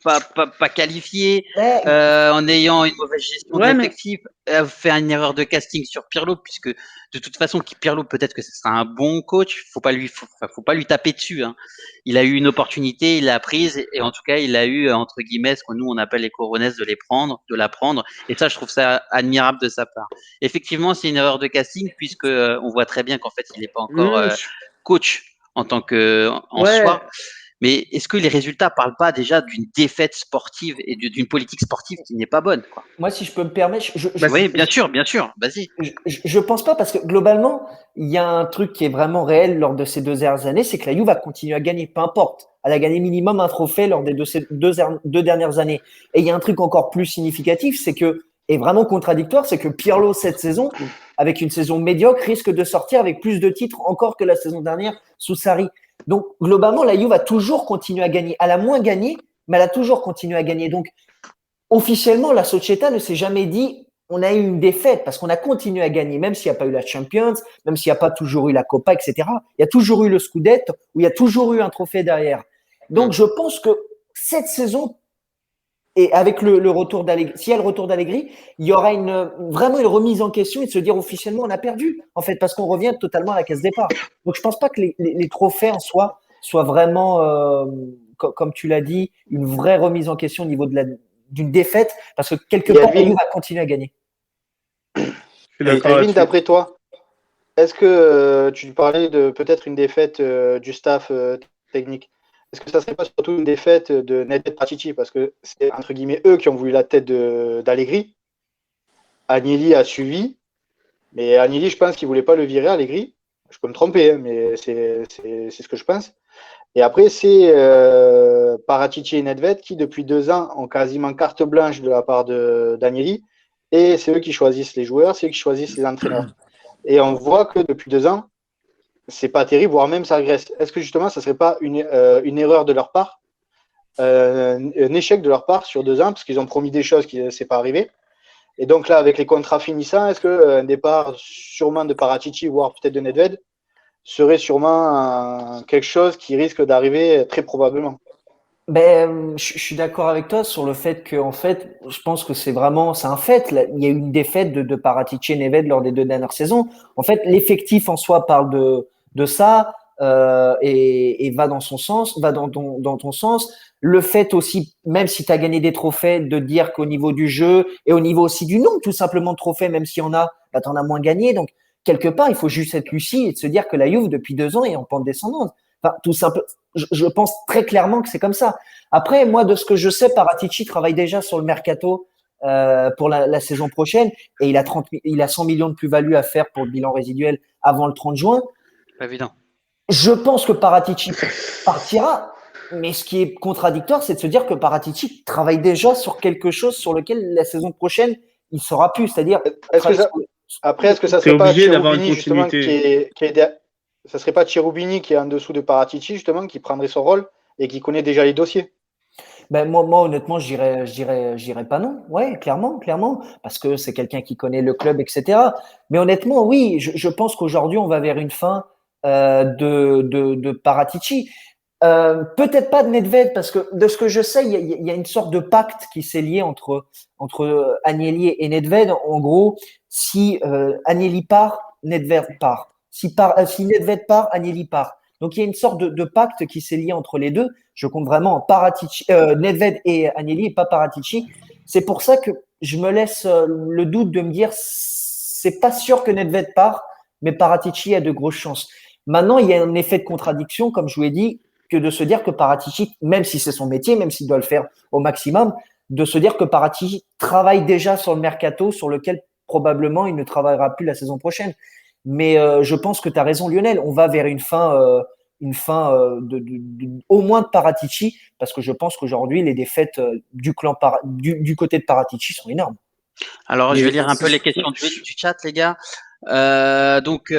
pas qualifié, Ouais, en ayant une mauvaise gestion de ouais, mais l'effectif, faire une erreur de casting sur Pirlo, puisque de toute façon, Pirlo, peut-être que ce sera un bon coach, faut pas lui taper dessus, hein. Il a eu une opportunité, il l'a prise, et en tout cas, il a eu, entre guillemets, ce que nous, on appelle les coronesses, de la prendre, et ça, je trouve ça admirable de sa part. Effectivement, c'est une erreur de casting, puisque on voit très bien qu'en fait, il n'est pas encore coach en tant que en ouais, soi. Mais est-ce que les résultats parlent pas déjà d'une défaite sportive et d'une politique sportive qui n'est pas bonne, quoi? moi, si je peux me permettre, Oui, bien sûr, vas-y. je pense pas parce que globalement, il y a un truc qui est vraiment réel lors de ces 2 dernières années, c'est que la Juve va continuer à gagner, peu importe. Elle a gagné minimum un trophée lors des deux dernières années. Et il y a un truc encore plus significatif, c'est que, et vraiment contradictoire, c'est que Pirlo, cette saison, avec une saison médiocre, risque de sortir avec plus de titres encore que la saison dernière sous Sarri. Donc, globalement, la Juve va toujours continuer à gagner. Elle a moins gagné, mais elle a toujours continué à gagner. Donc, officiellement, la Società ne s'est jamais dit on a eu une défaite parce qu'on a continué à gagner, même s'il n'y a pas eu la Champions, même s'il n'y a pas toujours eu la Copa, etc. Il y a toujours eu le Scudetto, où il y a toujours eu un trophée derrière. Donc, je pense que cette saison, et avec le retour d'Allegri, s'il y a le retour d'Allegri, il y aura vraiment une remise en question et de se dire officiellement on a perdu, en fait, parce qu'on revient totalement à la case départ. Donc, je pense pas que les trophées en soi soient vraiment, comme tu l'as dit, une vraie remise en question au niveau d'une défaite, parce que quelque part, la Juve va continuer à gagner. je suis d'accord Elvin, là-dessus. d'après toi, est-ce que tu parlais de peut-être une défaite du staff technique? Est-ce que ça serait pas surtout une défaite de Nedved Patici? Parce que c'est entre guillemets eux qui ont voulu la tête d'Allegri. Agnelli a suivi, mais Agnelli, je pense qu'il voulait pas le virer, Allegri. Je peux me tromper, hein, mais c'est ce que je pense. Et après, c'est Paratici et Nedved qui, depuis 2 ans, ont quasiment carte blanche de la part d'Agnelli. Et c'est eux qui choisissent les joueurs, c'est eux qui choisissent les entraîneurs. Et on voit que depuis 2 ans, c'est pas terrible, voire même ça régresse. Est-ce que justement, ça serait pas une erreur de leur part, un échec de leur part sur 2 ans, parce qu'ils ont promis des choses qui ne sont pas arrivé. Et donc là, avec les contrats finissants, est-ce qu'un départ sûrement de Paratici, voire peut-être de Nedved, serait sûrement quelque chose qui risque d'arriver très probablement? Ben, je suis d'accord avec toi sur le fait que, en fait, je pense que c'est un fait. Là, il y a eu une défaite de Paratici et Nedved lors des 2 dernières saisons. En fait, l'effectif en soi parle de ça et va dans son sens, va dans ton sens. Le fait aussi, même si tu as gagné des trophées, de dire qu'au niveau du jeu et au niveau aussi du nombre, tout simplement de trophées, même s'il y en a, bah, tu en as moins gagné. Donc, quelque part, il faut juste être lucide et de se dire que la Juve, depuis 2 ans, est en pente descendante. Enfin, tout simple, je pense très clairement que c'est comme ça. Après, moi, de ce que je sais, Paratici travaille déjà sur le mercato pour la saison prochaine et il a 100 millions de plus-value à faire pour le bilan résiduel avant le 30 juin. Pas évident. Je pense que Paratici partira, mais ce qui est contradictoire, c'est de se dire que Paratici travaille déjà sur quelque chose sur lequel la saison prochaine, il sera plus. C'est-à-dire, après, est-ce que ça C'est serait pas obligé d'avoir une Cherubini justement continuité. ça serait pas Cherubini qui est en dessous de Paratici justement, qui prendrait son rôle et qui connaît déjà les dossiers? Ben moi honnêtement, j'irais pas non. Ouais, clairement, parce que c'est quelqu'un qui connaît le club, etc. Mais honnêtement, oui, je pense qu'aujourd'hui, on va vers une fin de Paratici. Peut-être pas de Nedved, parce que de ce que je sais, il y a une sorte de pacte qui s'est lié entre Agnelli et Nedved. En gros, si Agnelli part, Nedved part. Si Nedved part, Agnelli part. Donc il y a une sorte de pacte qui s'est lié entre les deux. Je compte vraiment Paratici, Nedved et Agnelli et pas Paratici. C'est pour ça que je me laisse le doute de me dire c'est pas sûr que Nedved part, mais Paratici a de grosses chances. Maintenant, il y a un effet de contradiction, comme je vous ai dit, que de se dire que Paratici, même si c'est son métier, même s'il doit le faire au maximum, de se dire que Paratici travaille déjà sur le mercato, sur lequel probablement il ne travaillera plus la saison prochaine. Mais je pense que tu as raison, Lionel. On va vers une fin au moins de Paratici, parce que je pense qu'aujourd'hui, les défaites du côté de Paratici sont énormes. Alors, je vais lire un peu les questions du chat, les gars. Donc,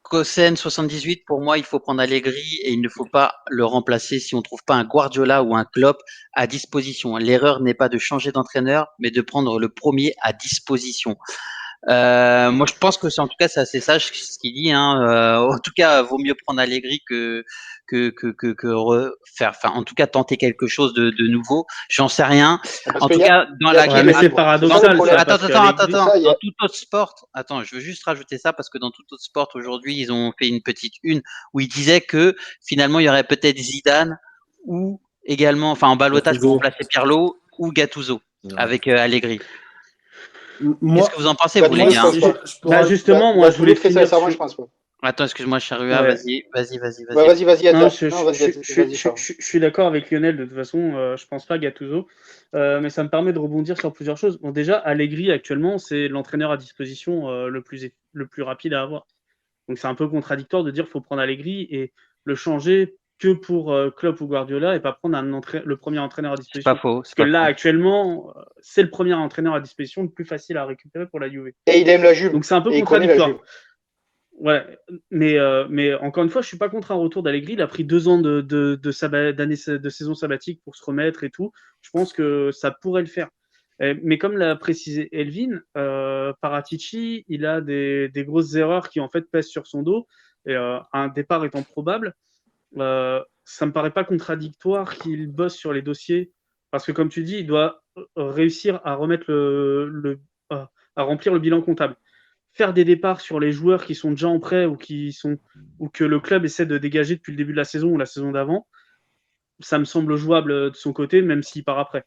Kosen 78, pour moi, il faut prendre Allegri et il ne faut pas le remplacer si on ne trouve pas un Guardiola ou un Klopp à disposition. L'erreur n'est pas de changer d'entraîneur, mais de prendre le premier à disposition. Moi, je pense que c'est en tout cas c'est assez sage ce qu'il dit. Hein. En tout cas, vaut mieux prendre Allegri que refaire. Enfin, en tout cas, tenter quelque chose de nouveau. J'en sais rien. Parce En que tout cas, dans la Ouais, mais c'est paradoxal, ça, attends, parce qu'Allegri, dans tout autre sport. Attends, je veux juste rajouter ça parce que dans tout autre sport aujourd'hui, ils ont fait une petite une où ils disaient que finalement, il y aurait peut-être Zidane ou également, enfin, en ballottage pour remplacer Pirlo ou Gattuso avec Allegri. Qu'est-ce que vous en pensez, vous, les gars? Justement, moi, je voulais finir sincèrement, sur... je pense pas. Attends, excuse-moi, Charrua, Ouais. vas-y. Ouais, vas-y, Non, attends. je suis d'accord avec Lionel, de toute façon, je pense pas Gattuso, mais ça me permet de rebondir sur plusieurs choses. Bon, déjà, Allegri, actuellement, c'est l'entraîneur à disposition le plus rapide à avoir. Donc, c'est un peu contradictoire de dire qu'il faut prendre Allegri et le changer que pour Klopp ou Guardiola et pas prendre le premier entraîneur à C'est disposition. pas faux. Parce que là, actuellement, c'est le premier entraîneur à disposition le plus facile à récupérer pour la Juve. Et il aime la Juve. Donc, c'est un peu Et il connaît la contradictoire. Juve. Ouais, mais encore une fois, je suis pas contre un retour d'Allegri. Il a pris 2 ans de saison sabbatique pour se remettre et tout. Je pense que ça pourrait le faire. Mais comme l'a précisé Elvin, Paratici, il a des grosses erreurs qui en fait pèsent sur son dos. Et un départ étant probable, ça me paraît pas contradictoire qu'il bosse sur les dossiers. Parce que comme tu dis, il doit réussir à remettre à remplir le bilan comptable. Faire des départs sur les joueurs qui sont déjà en prêt ou que le club essaie de dégager depuis le début de la saison ou la saison d'avant, ça me semble jouable de son côté, même s'il part après.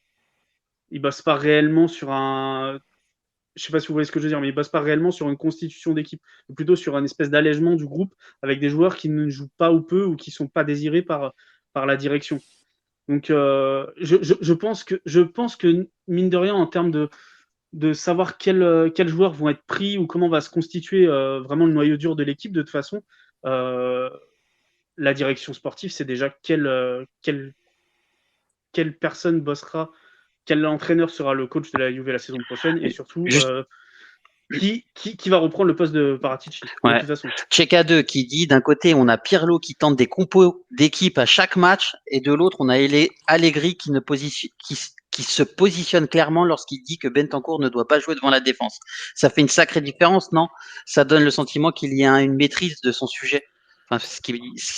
Il bosse pas réellement sur je sais pas si vous voyez ce que je veux dire, mais il bosse pas réellement sur une constitution d'équipe, mais plutôt sur un espèce d'allègement du groupe avec des joueurs qui ne jouent pas ou peu ou qui sont pas désirés par la direction. Donc je pense que mine de rien, en termes de savoir quels joueurs vont être pris ou comment va se constituer vraiment le noyau dur de l'équipe. De toute façon, la direction sportive, c'est déjà quelle personne bossera, quel entraîneur sera le coach de la Juve la saison prochaine, et surtout Juste- qui va reprendre le poste de Paratici, de Ouais. toute façon. Cheka 2 qui dit d'un côté on a Pirlo qui tente des compos d'équipe à chaque match et de l'autre on a Allegri qui se positionne clairement lorsqu'il dit que Bentancur ne doit pas jouer devant la défense. Ça fait une sacrée différence, non? Ça donne le sentiment qu'il y a une maîtrise de son sujet. Enfin,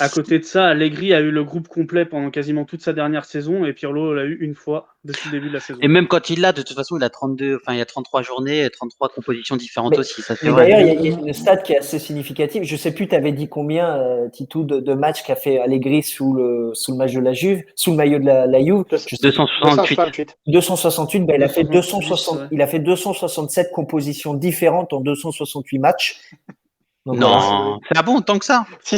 À côté de ça, Allegri a eu le groupe complet pendant quasiment toute sa dernière saison, et Pirlo l'a eu une fois depuis le début de la saison. Et même quand il l'a, de toute façon, il a 32, enfin, il y a 33 journées, 33 compositions différentes aussi, ça c'est Mais vrai. d'ailleurs, il y a une stat qui est assez significative. Je sais plus, tu avais dit combien, Titou, de matchs qu'a fait Allegri sous le match de la Juve, sous le maillot de la Juve. Je sais 268. 268, ben, il a fait 260, ouais. il a fait 267 compositions différentes en 268 matchs. Donc, Non, c'est bon tant que ça. Si,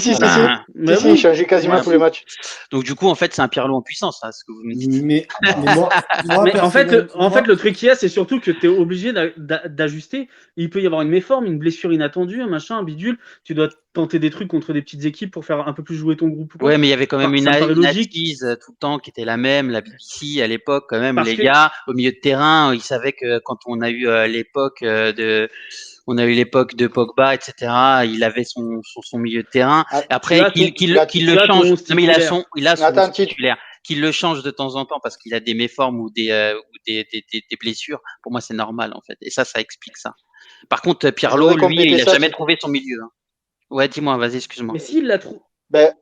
Mais il changeait quasiment tous les matchs. Donc du coup, en fait, c'est un Pirlo en puissance, là, ce que vous me dites. Mais moi Mais en fait, personnellement, le truc qu'il y a, c'est surtout que tu es obligé d'ajuster. Il peut y avoir une méforme, une blessure inattendue, un machin, un bidule. Tu dois tenter des trucs contre des petites équipes pour faire un peu plus jouer ton groupe. Ouais, mais il y avait quand même Ça me paraît une logique. assise tout le temps qui était la même, la BBC à l'époque, quand même. Parce Les que- gars, au milieu de terrain, ils savaient que quand on a eu l'époque on a eu l'époque de Pogba, etc. Il avait son milieu de terrain. Ah, Après, qu'il le change. Non, mais il a son Attends, titulaire. Qu'il le change de temps en temps parce qu'il a des méformes ou des blessures. Pour moi, c'est normal, en fait. Et ça explique ça. Par contre, Je Pirlo, voudrais lui, compléter il a ça, jamais si- trouvé son milieu. Hein. Ouais, dis-moi, vas-y, excuse-moi. Mais s'il l'a trouvé. Ben,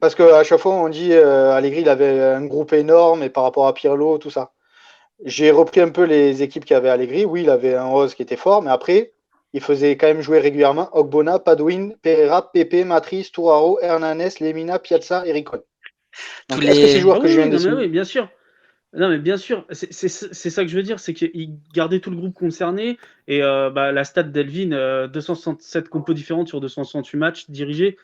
parce qu'à chaque fois, on dit Allegri, il avait un groupe énorme et par rapport à Pirlo, tout ça. J'ai repris un peu les équipes qui avaient Allegri. Oui, il avait un Rose qui était fort, mais après, il faisait quand même jouer régulièrement Ogbonna, Paduin, Pereira, Pepe, Matrice, Touraro, Hernanes, Lemina, Piazza et Ricon. Donc, est-ce que ces joueurs que je viens de citer, Oui, bien sûr. Non, mais bien sûr, c'est ça que je veux dire, c'est qu'il gardait tout le groupe concerné, et la stat d'Elvin, 267 compos différentes sur 268 matchs dirigés,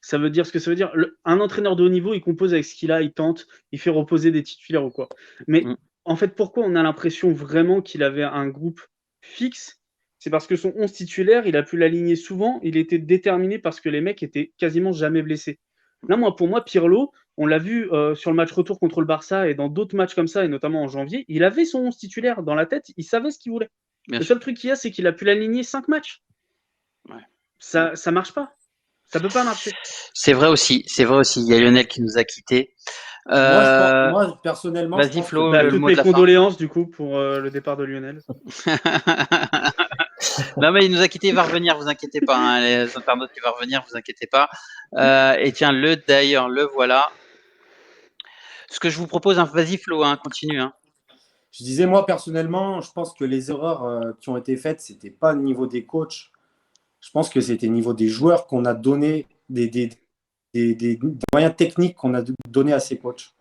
ça veut dire ce que ça veut dire. Un entraîneur de haut niveau, il compose avec ce qu'il a, il tente, il fait reposer des titulaires ou quoi. Mais en fait, pourquoi on a l'impression vraiment qu'il avait un groupe fixe? C'est parce que son 11 titulaire, il a pu l'aligner souvent, il était déterminé parce que les mecs étaient quasiment jamais blessés. Là, pour moi, Pirlo, on l'a vu sur le match retour contre le Barça et dans d'autres matchs comme ça, et notamment en janvier, il avait son 11 titulaire dans la tête, il savait ce qu'il voulait. Le seul truc qu'il y a, c'est qu'il a pu l'aligner 5 matchs. Ouais. Ça marche pas. Ça peut pas marcher. C'est vrai aussi. Il y a Lionel qui nous a quittés. moi, personnellement, vas-y, Flo, Bah, le toutes mot mes de la fin. condoléances du coup pour le départ de Lionel. Non, mais il nous a quittés, il va revenir, vous inquiétez pas. Hein, les internautes, il va revenir, vous inquiétez pas. Et tiens, d'ailleurs, le voilà. Ce que je vous propose, hein, vas-y Flo, hein, continue. Hein. Je disais, moi, personnellement, je pense que les erreurs qui ont été faites, c'était pas au niveau des coachs. Je pense que c'était au niveau des joueurs qu'on a donné des moyens techniques qu'on a donné à ces coachs.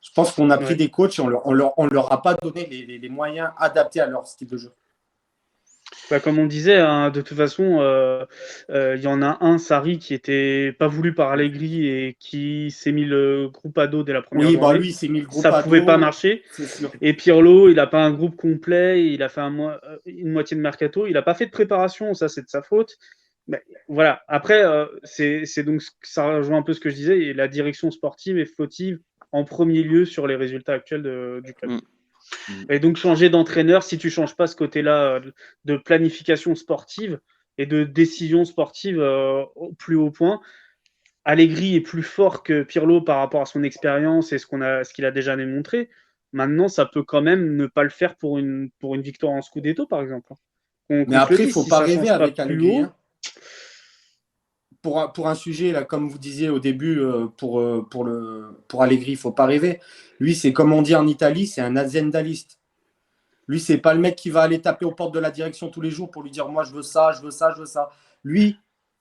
Je pense qu'on a pris des coachs et on leur a pas donné les moyens adaptés à leur style de jeu. Bah, comme on disait, hein, de toute façon, il y en a un, Sarri, qui était pas voulu par Allegri et qui s'est mis le groupe à dos dès la première journée. Oui, bah lui, il s'est mis le groupe à dos. Ça pouvait pas marcher. Et Pirlo, il n'a pas un groupe complet, il a fait une moitié de mercato, il n'a pas fait de préparation, ça c'est de sa faute. Mais voilà. Après, c'est donc ça rejoint un peu ce que je disais, et la direction sportive est fautive en premier lieu sur les résultats actuels du club. Et donc changer d'entraîneur, si tu changes pas ce côté-là de planification sportive et de décision sportive au plus haut point. Allegri est plus fort que Pirlo par rapport à son expérience et ce qu'il a déjà démontré. Maintenant, ça peut quand même ne pas le faire pour une victoire en Scudetto, par exemple. Mais après, il ne faut pas rêver avec Allegri. Hein. Pour un sujet, là, comme vous disiez au début, pour Allegri, il ne faut pas rêver. Lui, c'est comme on dit en Italie, c'est un aziendaliste. Lui, c'est pas le mec qui va aller taper aux portes de la direction tous les jours pour lui dire moi, je veux ça, je veux ça, je veux ça. Lui,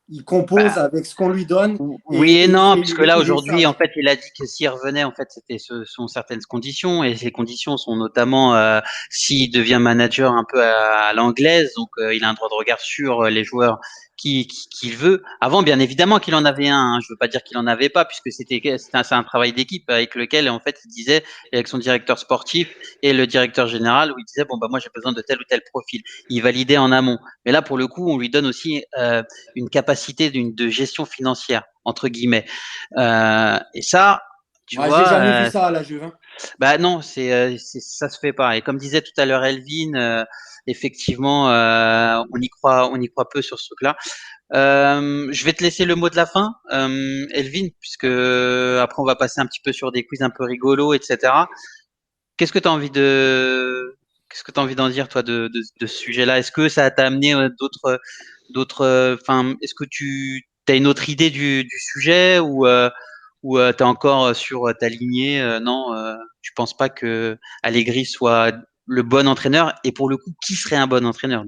il compose avec ce qu'on lui donne. Oui et non, puisque là, aujourd'hui, en fait, il a dit que s'il revenait, en fait, ce sont certaines conditions. Et ces conditions sont notamment s'il devient manager un peu à l'anglaise. Donc, il a un droit de regard sur les joueurs qu'il veut. Avant, bien évidemment qu'il en avait un. Hein. Je veux pas dire qu'il en avait pas, puisque c'est un travail d'équipe avec lequel, en fait, il disait, avec son directeur sportif et le directeur général, où il disait, bon, bah, moi, j'ai besoin de tel ou tel profil. Il validait en amont. Mais là, pour le coup, on lui donne aussi une capacité de gestion financière, entre guillemets. Et ça, tu Ouais, j'ai vois, jamais vu ça à la Juve. Hein. bah non, ça se fait pas. Et comme disait tout à l'heure Elvin, effectivement, on y croit peu sur ce truc-là. Je vais te laisser le mot de la fin, Elvin, puisque après on va passer un petit peu sur des quiz un peu rigolos, etc. Qu'est-ce que tu as envie de, qu'est-ce que tu as envie d'en dire toi de ce sujet-là? Est-ce que ça t'a amené enfin, est-ce que tu as une autre idée du sujet ou tu es encore sur ta lignée? Non, tu penses pas que Allegri soit le bon entraîneur? Et pour le coup, qui serait un bon entraîneur?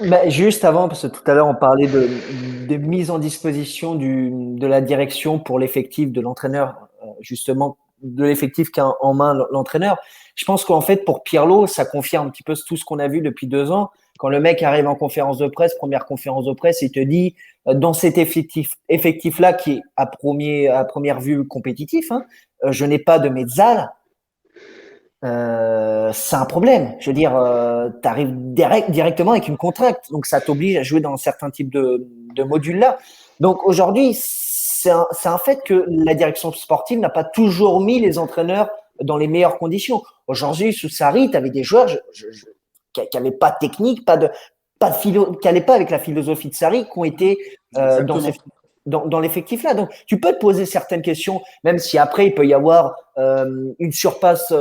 Bah, juste avant, parce que tout à l'heure on parlait de mise en disposition de la direction pour l'effectif de l'entraîneur, justement de l'effectif qu'a en main l'entraîneur. Je pense qu'en fait pour Pirlo, ça confirme un petit peu tout ce qu'on a vu depuis 2 ans. Quand le mec arrive en conférence de presse, première conférence de presse, il te dit dans cet effectif-là qui est à première vue compétitif, hein, je n'ai pas de mezzala. C'est un problème. Je veux dire, tu arrives directement avec une contrainte, donc ça t'oblige à jouer dans certains types de modules-là. Donc aujourd'hui, c'est un fait que la direction sportive n'a pas toujours mis les entraîneurs dans les meilleures conditions. Aujourd'hui, sous Sarri, tu avais des joueurs qui n'avaient pas de technique, qui n'allaient pas avec la philosophie de Sarri, qui ont été dans l'effectif-là. Donc, tu peux te poser certaines questions, même si après, il peut y avoir une surpasse.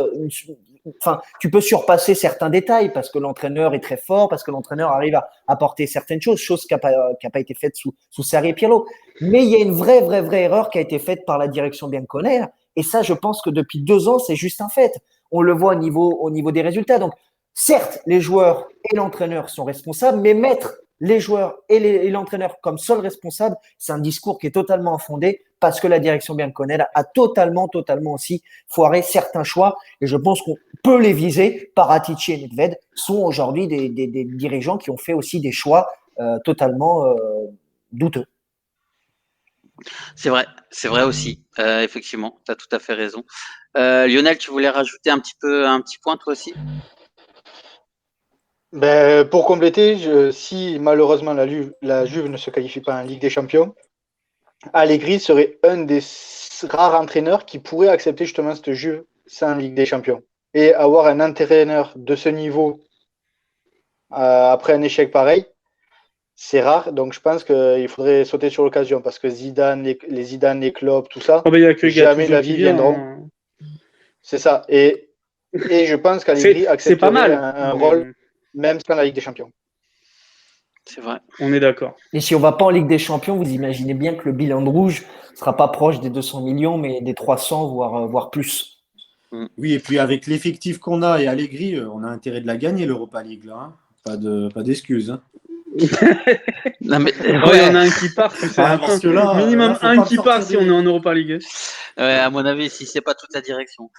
Enfin, tu peux surpasser certains détails parce que l'entraîneur est très fort, parce que l'entraîneur arrive à apporter certaines choses qui n'a pas été faite sous Sarri et Pirlo. Mais il y a une vraie erreur qui a été faite par la direction bianconère. Et ça, je pense que depuis 2 ans, c'est juste un fait. On le voit au niveau des résultats. Donc, certes, les joueurs et l'entraîneur sont responsables, mais mettre les joueurs et l'entraîneur comme seul responsable, c'est un discours qui est totalement infondé parce que la direction bianconère a totalement aussi foiré certains choix. Et je pense qu'on peut les viser. Paratici et Nedved sont aujourd'hui des dirigeants qui ont fait aussi des choix totalement douteux. C'est vrai aussi. Effectivement, tu as tout à fait raison. Lionel, tu voulais rajouter un petit point toi aussi? Ben, pour compléter, si malheureusement la Juve ne se qualifie pas en Ligue des Champions, Allegri serait un des rares entraîneurs qui pourrait accepter justement cette Juve sans Ligue des Champions. Et avoir un entraîneur de ce niveau après un échec pareil, c'est rare. Donc je pense qu'il faudrait sauter sur l'occasion parce que Zidane, les Zidane, les Klopp, tout ça, y a que jamais de la vie viendront. Hein. C'est ça. Et je pense qu'Allegri accepterait un rôle même sans la Ligue des Champions. C'est vrai. On est d'accord. Et si on va pas en Ligue des Champions, vous imaginez bien que le bilan de rouge sera pas proche des 200 millions, mais des 300, voire plus. Oui, et puis avec l'effectif qu'on a et Allegri, on a intérêt de la gagner, l'Europa League. Là, hein. Pas d'excuses. Hein. Non, mais il y en a un qui part, tu sais. Parce que là, minimum un qui part si on est en Europa League. Ouais, à mon avis, si c'est pas toute la direction.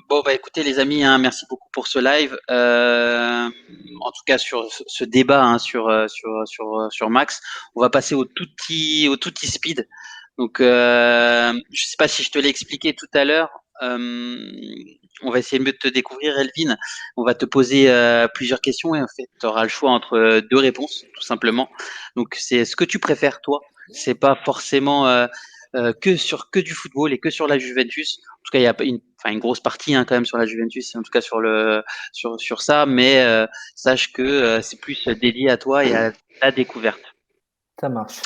Bon, bah écoutez les amis, hein, merci beaucoup pour ce live. En tout cas sur ce débat hein, sur Max. On va passer au tout petit speed. Donc, je sais pas si je te l'ai expliqué tout à l'heure. On va essayer de te découvrir, Elvin. On va te poser plusieurs questions et en fait, tu auras le choix entre deux réponses, tout simplement. Donc, c'est ce que tu préfères, toi. C'est pas forcément que du football et que sur la Juventus. En tout cas, il y a une grosse partie hein, quand même sur la Juventus, en tout cas sur ça. Mais sache que c'est plus dédié à toi et à ta découverte. Ça marche.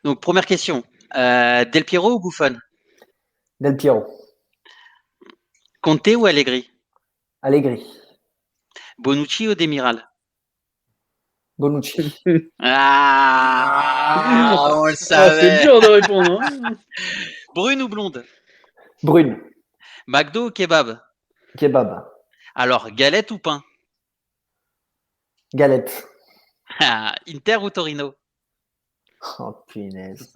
Donc, première question. Del Piero ou Buffon? Del Piero. Conte ou Allegri? Allegri. Bonucci ou Demiral? Bonucci. On le savait. C'est dur de répondre. Hein. Brune ou blonde? Brune. McDo ou kebab? Kebab. Alors, galette ou pain? Galette. Inter ou Torino? Oh, punaise.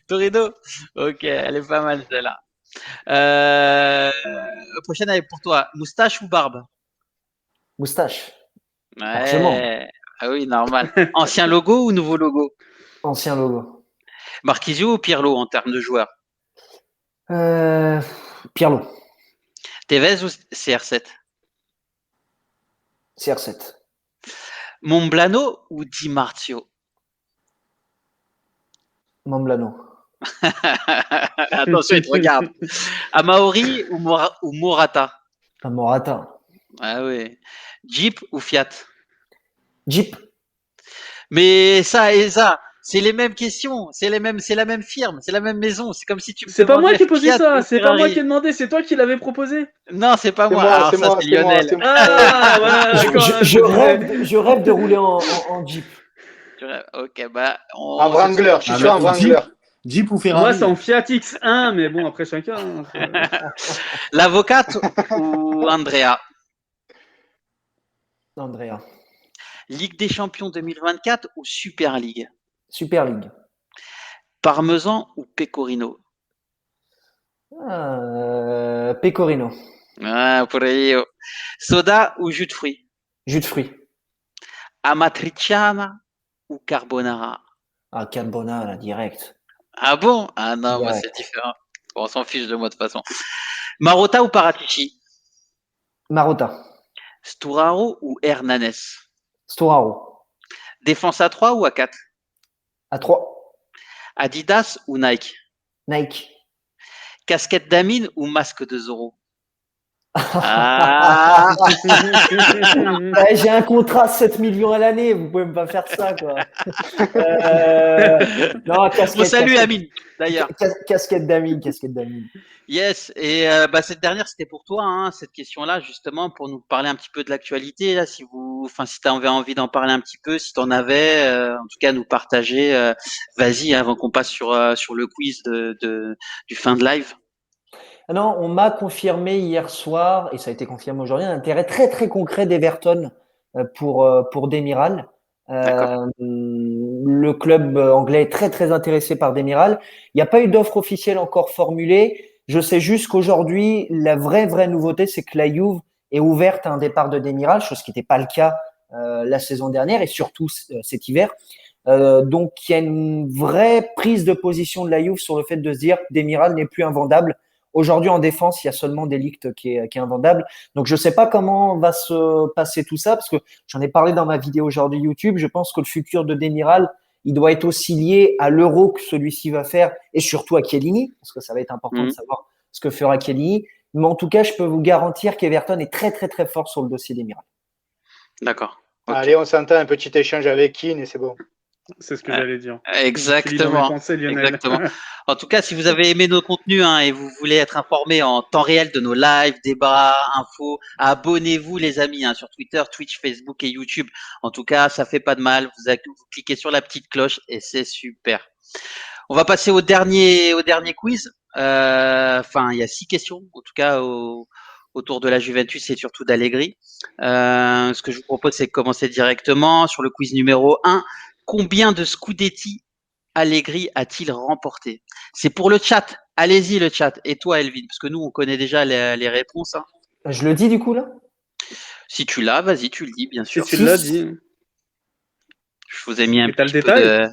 Torino. Ok, elle est pas mal celle-là. Prochaine avec pour toi. Moustache ou barbe? Moustache, largement. Ouais. Ah oui, normal. Ancien logo ou nouveau logo? Ancien logo. Marquisio ou Pirlo en termes de joueurs? Euh, Pirlo, Tevez ou CR7? CR7. Monblano ou Di Marzio? Mamblano. Attention, il te regarde. Amaori ou Morata? Morata. Ah oui. Jeep ou Fiat? Jeep. Mais ça et ça, c'est les mêmes questions, c'est la même firme, c'est la même maison. C'est comme si tu me C'est pas moi demandais qui ai posé Fiat ça, ou c'est pas moi qui ai Ferrari. demandé, c'est toi qui l'avais proposé. Non, c'est pas C'est moi. moi, Alors c'est ça, moi, c'est c'est moi, Lionel. c'est moi. Ah, voilà, d'accord. Je rêve de rouler en Jeep. Ok, bah, En Wrangler, je suis sûr en Wrangler. Jeep ou Moi, Ferrari? c'est en Fiat X1, mais bon, après chacun. l'avocate ou Andrea? Andrea. Ligue des Champions 2024 ou Super League? Super League. Parmesan ou Pecorino? Pecorino. Ah, pour io. Soda ou jus de fruits? Jus de fruits. Amatriciana ou carbonara? Ah, carbonara, direct. Ah bon? Ah non, moi c'est Direct. différent. Bon, on s'en fiche de moi de toute façon. Marotta ou Paratici? Marotta. Sturaro ou Hernanes? Storaro. Défense à 3 ou à 4? À 3. Adidas ou Nike? Nike. Casquette d'Amine ou masque de Zorro? Ah, Ouais, j'ai un contrat de 7 millions à l'année, vous pouvez pas faire ça, quoi. Non, bon, salut Amine, d'ailleurs. casquette d'ami, casquette d'ami. Yes, et bah, cette dernière, c'était pour toi, hein, cette question-là, justement, pour nous parler un petit peu de l'actualité, là, si tu avais envie d'en parler un petit peu, si tu en avais, en tout cas, nous partager, vas-y, avant qu'on passe sur le quiz du fin de live. Non, on m'a confirmé hier soir, et ça a été confirmé aujourd'hui, un intérêt très très concret d'Everton pour Demiral. D'accord. Le club anglais est très très intéressé par Demiral. Il n'y a pas eu d'offre officielle encore formulée. Je sais juste qu'aujourd'hui, la vraie nouveauté, c'est que la Juve est ouverte à un départ de Demiral, chose qui n'était pas le cas la saison dernière et surtout cet hiver. Donc il y a une vraie prise de position de la Juve sur le fait de se dire Demiral n'est plus invendable. Aujourd'hui, en défense, il y a seulement Delict qui est invendable. Donc, je ne sais pas comment va se passer tout ça, parce que j'en ai parlé dans ma vidéo aujourd'hui YouTube. Je pense que le futur de Demiral, il doit être aussi lié à l'euro que celui-ci va faire, et surtout à Chiellini, parce que ça va être important de savoir ce que fera Chiellini. Mais en tout cas, je peux vous garantir qu'Everton est très, très, très fort sur le dossier Demiral. D'accord. Okay. Allez, on s'entend, un petit échange avec Keane et c'est bon. C'est ce que j'allais dire. Exactement. Pensées, Exactement. En tout cas, si vous avez aimé nos contenus et vous voulez être informé en temps réel de nos lives, débats, infos, abonnez-vous les amis sur Twitter, Twitch, Facebook et YouTube. En tout cas, ça fait pas de mal. Vous cliquez sur la petite cloche et c'est super. On va passer au dernier quiz. Enfin, il y a 6 questions, en tout cas autour de la Juventus et surtout d'Allegri. Ce que je vous propose, c'est de commencer directement sur le quiz numéro 1. Combien de Scudetti Allegri a-t-il remporté? C'est pour le chat. Allez-y le chat. Et toi, Elvin, parce que nous, on connaît déjà les réponses. Je le dis du coup là? Si tu l'as, vas-y, tu le dis, bien sûr. Si tu l'as dit. Je vous ai mis un petit peu détail de...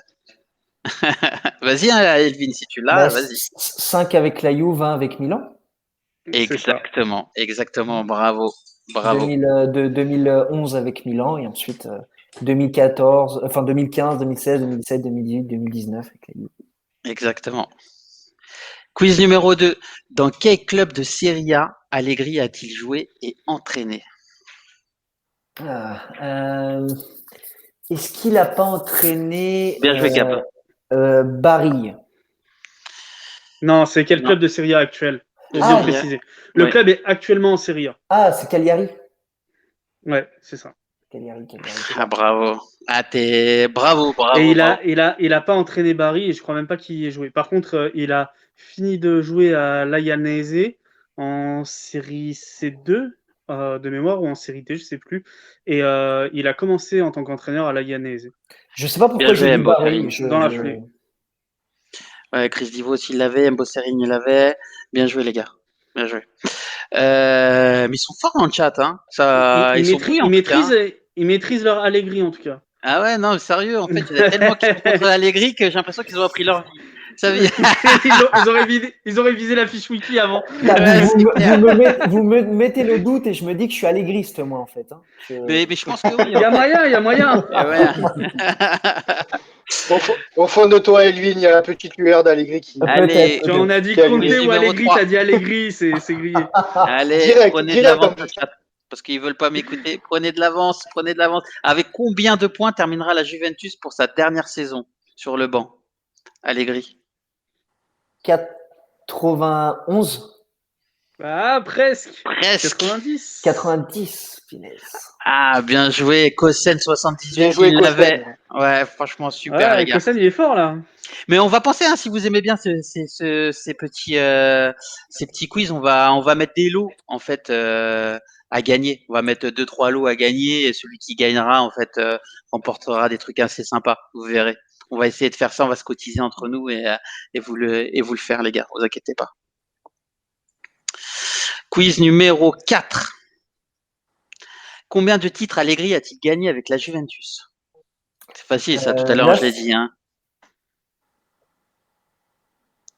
Vas-y, Elvin, si tu l'as, vas-y. 5 avec la Juve, 20 avec Milan. Exactement, bravo. 2011 avec Milan et ensuite 2014, enfin 2015, 2016, 2017, 2018, 2019 avec la Juve. Exactement. Quiz numéro 2. Dans quel club de Serie A Allegri a-t-il joué et entraîné? Est-ce qu'il n'a pas entraîné Bien joué, Gab. Bari? Non, c'est quel club de Serie A actuel? Pour bien préciser. Le club est actuellement en Serie A. Ah, c'est Cagliari. Ouais, c'est ça. Cagliari. Ah, bravo. Ah, bravo. Et il a pas entraîné Bari et je crois même pas qu'il y ait joué. Par contre, il a fini de jouer à l'Aianese en série C2 de mémoire ou en série D, je sais plus. Et il a commencé en tant qu'entraîneur à l'Aianese. Je sais pas pourquoi j'ai dit Bari. Dans la foulée. Ouais, Chris Divo aussi l'avait, Mbossering il l'avait. Bien joué les gars. Bien joué. Mais ils sont forts dans le chat, hein. Ça, ils sont bouillants, en tout cas, hein. Ils maîtrisent leur Allegri en tout cas. Ah ouais, non, sérieux, en fait, il y en a tellement qui sont contre Allegri que j'ai l'impression qu'ils ont appris leur vie. Ça veut dire- Ils ont révisé la fiche wiki avant. Là, Ouais, vous, c'est me- clair. vous me mettez le doute et je me dis que je suis allégriste, moi, en fait. Hein. Mais je pense que oui, Il y a en fait. moyen, il y a moyen. Et ouais. Au fond de toi, Elvin, il y a la petite lueur d'Allegri qui. Allez, Peut-être. On a dit Quel Conte quiz ou numéro Allegri, 3. t'as dit Allegri, c'est grillé. Allez, Direct, prenez de direct, en l'avance, le plus. chat, parce qu'ils veulent pas m'écouter. Prenez de l'avance, prenez de l'avance. Avec combien de points terminera la Juventus pour sa dernière saison sur le banc, Allegri? 91, Ah, presque. Presque. 90. 90, punaise. Ah, bien joué. Kossen Bien 78, joué, il l'avait. Kosten. Ouais, franchement, super, les Ouais, gars. Kossen, il est fort là. Mais on va penser, hein, si vous aimez bien ces petits quiz, on va mettre des lots, en fait, à gagner. On va mettre 2, 3 lots à gagner et celui qui gagnera, en fait, remportera des trucs assez sympas. Vous verrez. On va essayer de faire ça. On va se cotiser entre nous et vous le faire, les gars. Vous inquiétez pas. Quiz numéro 4. Combien de titres Allegri a-t-il gagné avec la Juventus? C'est facile, ça. Tout à l'heure, je l'ai 9. dit, hein.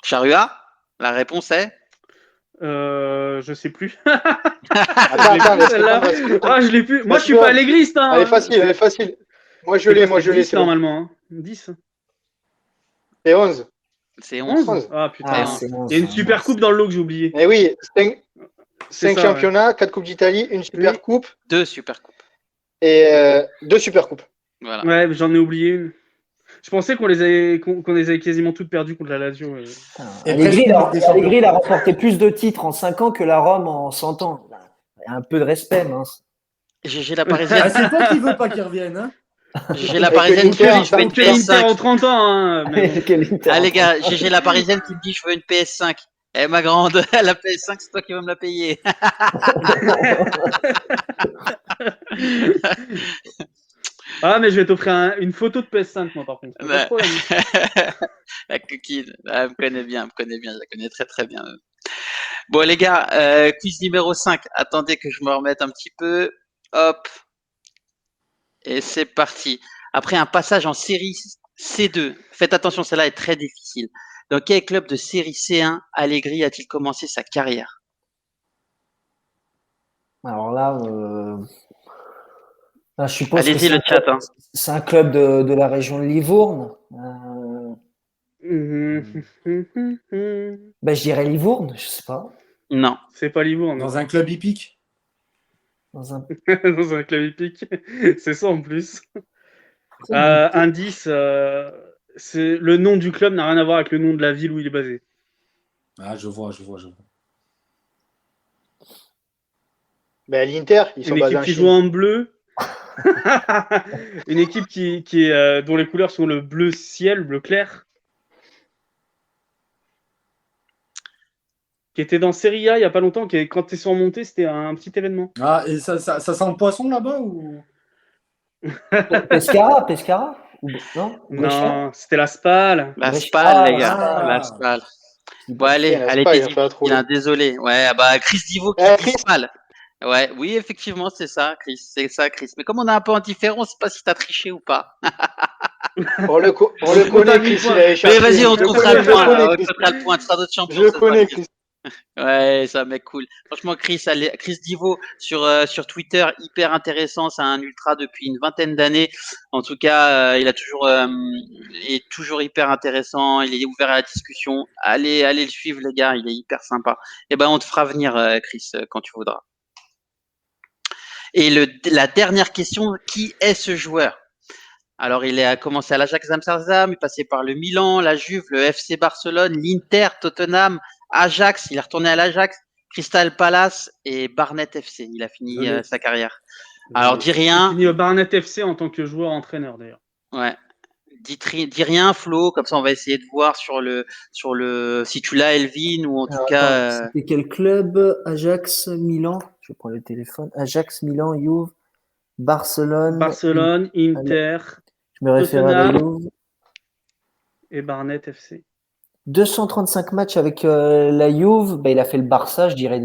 Charrua, la réponse est Je sais plus. Attends, Celle-là. laisse-moi. Ah, je l'ai plus. Moi, je suis pas allégriste. Hein. Elle est facile, elle est facile. Moi, je l'ai, C'est 10 c'est bon. normalement. Hein. 10. C'est 11. C'est 11. 11. Ah putain. Ah, non. c'est bon. Il y a une super coupe dans le lot que j'ai oublié. Eh oui, 5 C'est ça, championnats, 4 Coupes d'Italie, une super Oui. coupe 2 super coupes. et 2 super coupes. Voilà. Ouais, mais j'en ai oublié une. Je pensais qu'on les avait quasiment toutes perdues contre la Lazio. Et Allegri, presque une Ligue des Champions. Allegri, il a remporté plus de titres en 5 ans que la Rome en 100 ans. Il y a un peu de respect, mince. GG la Ah, parisienne. c'est toi qui veux pas qu'il revienne, hein? GG la parisienne qui Inter, me dit je veux une Quel Inter en PS5. 30 ans, hein. Mais bon. Quel Inter. Ah les gars, GG la parisienne qui me dit je veux une PS5. Eh ma grande, la PS5 c'est toi qui vas me la payer. Ah, mais je vais t'offrir une photo de PS5, moi, par contre. Pas de problème. La coquine, ah, elle me connaît bien, je la connais très très bien. Bon les gars, quiz numéro 5. Attendez que je me remette un petit peu. Hop. Et c'est parti. Après un passage en série C2, faites attention, celle-là est très difficile. Dans quel club de série C1 Allegri a-t-il commencé sa carrière? Alors là, je suppose que Allez-y le chat. Hein. c'est un club de la région de Livourne. Je dirais Livourne, je sais pas. Non. C'est pas Livourne. Dans un club hippique. Dans un... Dans un club hippique. C'est ça en plus. Indice, c'est le nom du club n'a rien à voir avec le nom de la ville où il est basé. Ah, je vois. Ben, l'Inter, ils sont Une basés équipe en qui Chine. joue en bleu. Une équipe qui est dont les couleurs sont le bleu ciel, bleu clair. Qui était dans Serie A il n'y a pas longtemps, quand ils sont remontés, c'était un petit événement. Ah, et ça sent le poisson là-bas ou? Pescara Non, Non, c'était la Spal. La Brescia. Spal, les gars. Ah. La Spal. Bon, allez, Putain, la allez, Spal, t'es il va faire la difficile, hein, désolé. Ouais, bah, Chris Divo qui Eh, dit Chris. Spal. Ouais, oui, effectivement, c'est ça, Chris. C'est ça, Chris. Mais comme on est un peu indifférent, on sait pas si t'as triché ou pas. On le connaît, Chris, il avait Mais cherché. vas-y, on te Je comptera connais, le point. je connais, On te Chris. comptera le point. Tu seras d'autres champions. Je cette connais, fois-ci. Chris. Ouais, c'est un mec cool. Franchement, Chris Divo sur Twitter, hyper intéressant. C'est un ultra depuis une vingtaine d'années. En tout cas, il est toujours hyper intéressant. Il est ouvert à la discussion. Allez le suivre, les gars. Il est hyper sympa. Et ben, on te fera venir, Chris, quand tu voudras. Et la dernière question, qui est ce joueur? Alors, il a commencé à l'Ajax Amsterdam, il est passé par le Milan, la Juve, le FC Barcelone, l'Inter, Tottenham, Ajax, il est retourné à l'Ajax, Crystal Palace et Barnet FC. Il a fini sa carrière. Alors, dis Il rien. finit au Barnet FC en tant que joueur-entraîneur d'ailleurs. Ouais. Dis rien, Flo, comme ça on va essayer de voir si tu l'as, Elvin, ou en tout cas. C'était quel club? Ajax, Milan. Je prends le téléphone. Ajax, Milan, Juve, Barcelone. Inter, Je me réfère à la Tottenham. Juve. Et Barnet FC. 235 matchs avec la Juve. Il a fait le Barça, je dirais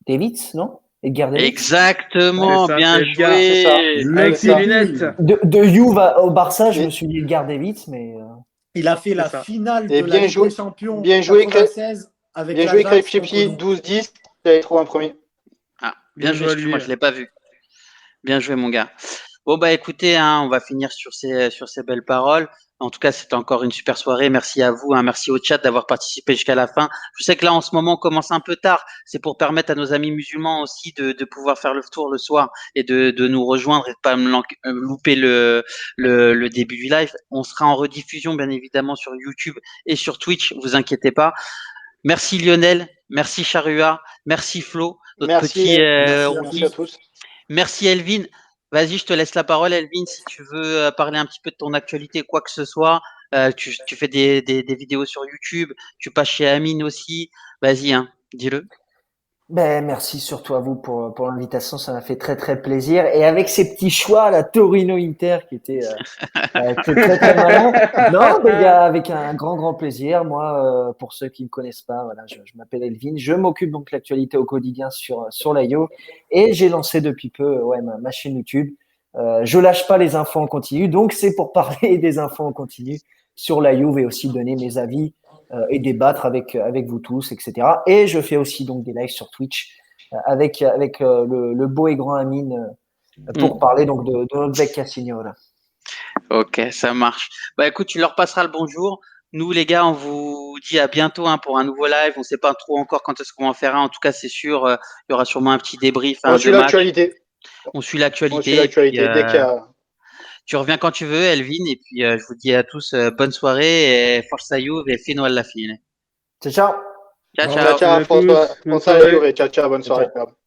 Davids, non? Edgar Davids? Exactement, C'est ça, bien c'est Edgar, joué. c'est ça. Avec C'est ses ça. lunettes. De Juve au Barça, je Et- me suis dit Edgar Davids, mais Il a fait la ça. finale Et de la bien Ligue joué, des Champions bien joué, 96 avec bien joué, Craig l'Ajax Shipsy, contre nous. 12-10, j'avais trouvé un premier. Ah, Bien bien joué, joué à excuse-moi, lui. je l'ai pas vu. Bien joué, mon gars. Bon, bah écoutez, hein, on va finir sur ces belles paroles. En tout cas, c'était encore une super soirée. Merci à vous, hein, merci au chat d'avoir participé jusqu'à la fin. Je sais que là, en ce moment, on commence un peu tard. C'est pour permettre à nos amis musulmans aussi de pouvoir faire le tour le soir et de nous rejoindre et de pas louper le début du live. On sera en rediffusion, bien évidemment, sur YouTube et sur Twitch. Vous inquiétez pas. Merci Lionel, merci Charua, merci Flo, notre Merci, petit Merci à merci à rookie. tous. tous. Merci Elvin. Vas-y, je te laisse la parole, Elvin, si tu veux parler un petit peu de ton actualité, quoi que ce soit. Tu fais des vidéos sur YouTube, tu passes chez Amine aussi. Vas-y, hein, dis-le. ben, merci surtout à vous pour l'invitation, ça m'a fait très très plaisir. Et avec ces petits choix, la Torino Inter qui était très très malin. Non, les gars, avec un grand plaisir. Moi, pour ceux qui ne me connaissent pas, voilà, je m'appelle Elvin. Je m'occupe donc de l'actualité au quotidien sur la Juve et j'ai lancé depuis peu ma chaîne YouTube. Je lâche pas les infos en continu, donc c'est pour parler des infos en continu sur la Juve et aussi donner mes avis et débattre avec vous tous, etc. Et je fais aussi donc des lives sur Twitch avec le beau et grand Amine pour parler donc de notre Vecchia Signora. Ok, ça marche. Bah écoute, tu leur passeras le bonjour. Nous, les gars, on vous dit à bientôt hein, pour un nouveau live. On ne sait pas trop encore quand est-ce qu'on va en faire un. En tout cas, c'est sûr, il y aura sûrement un petit débrief On hein, de suit match. l'actualité. On suit On suit l'actualité. Et puis, l'actualité. Dès qu'il y a. tu reviens quand tu veux, Elvin. Et puis, je vous dis à tous bonne soirée et Forza Juve et fino alla fine. Ciao, ciao. Ciao, Ciao. Ciao, ciao. ciao, Salut à François. tous. Bonne François la soirée. Juve. Ciao, ciao, bonne Ciao, soirée. ciao.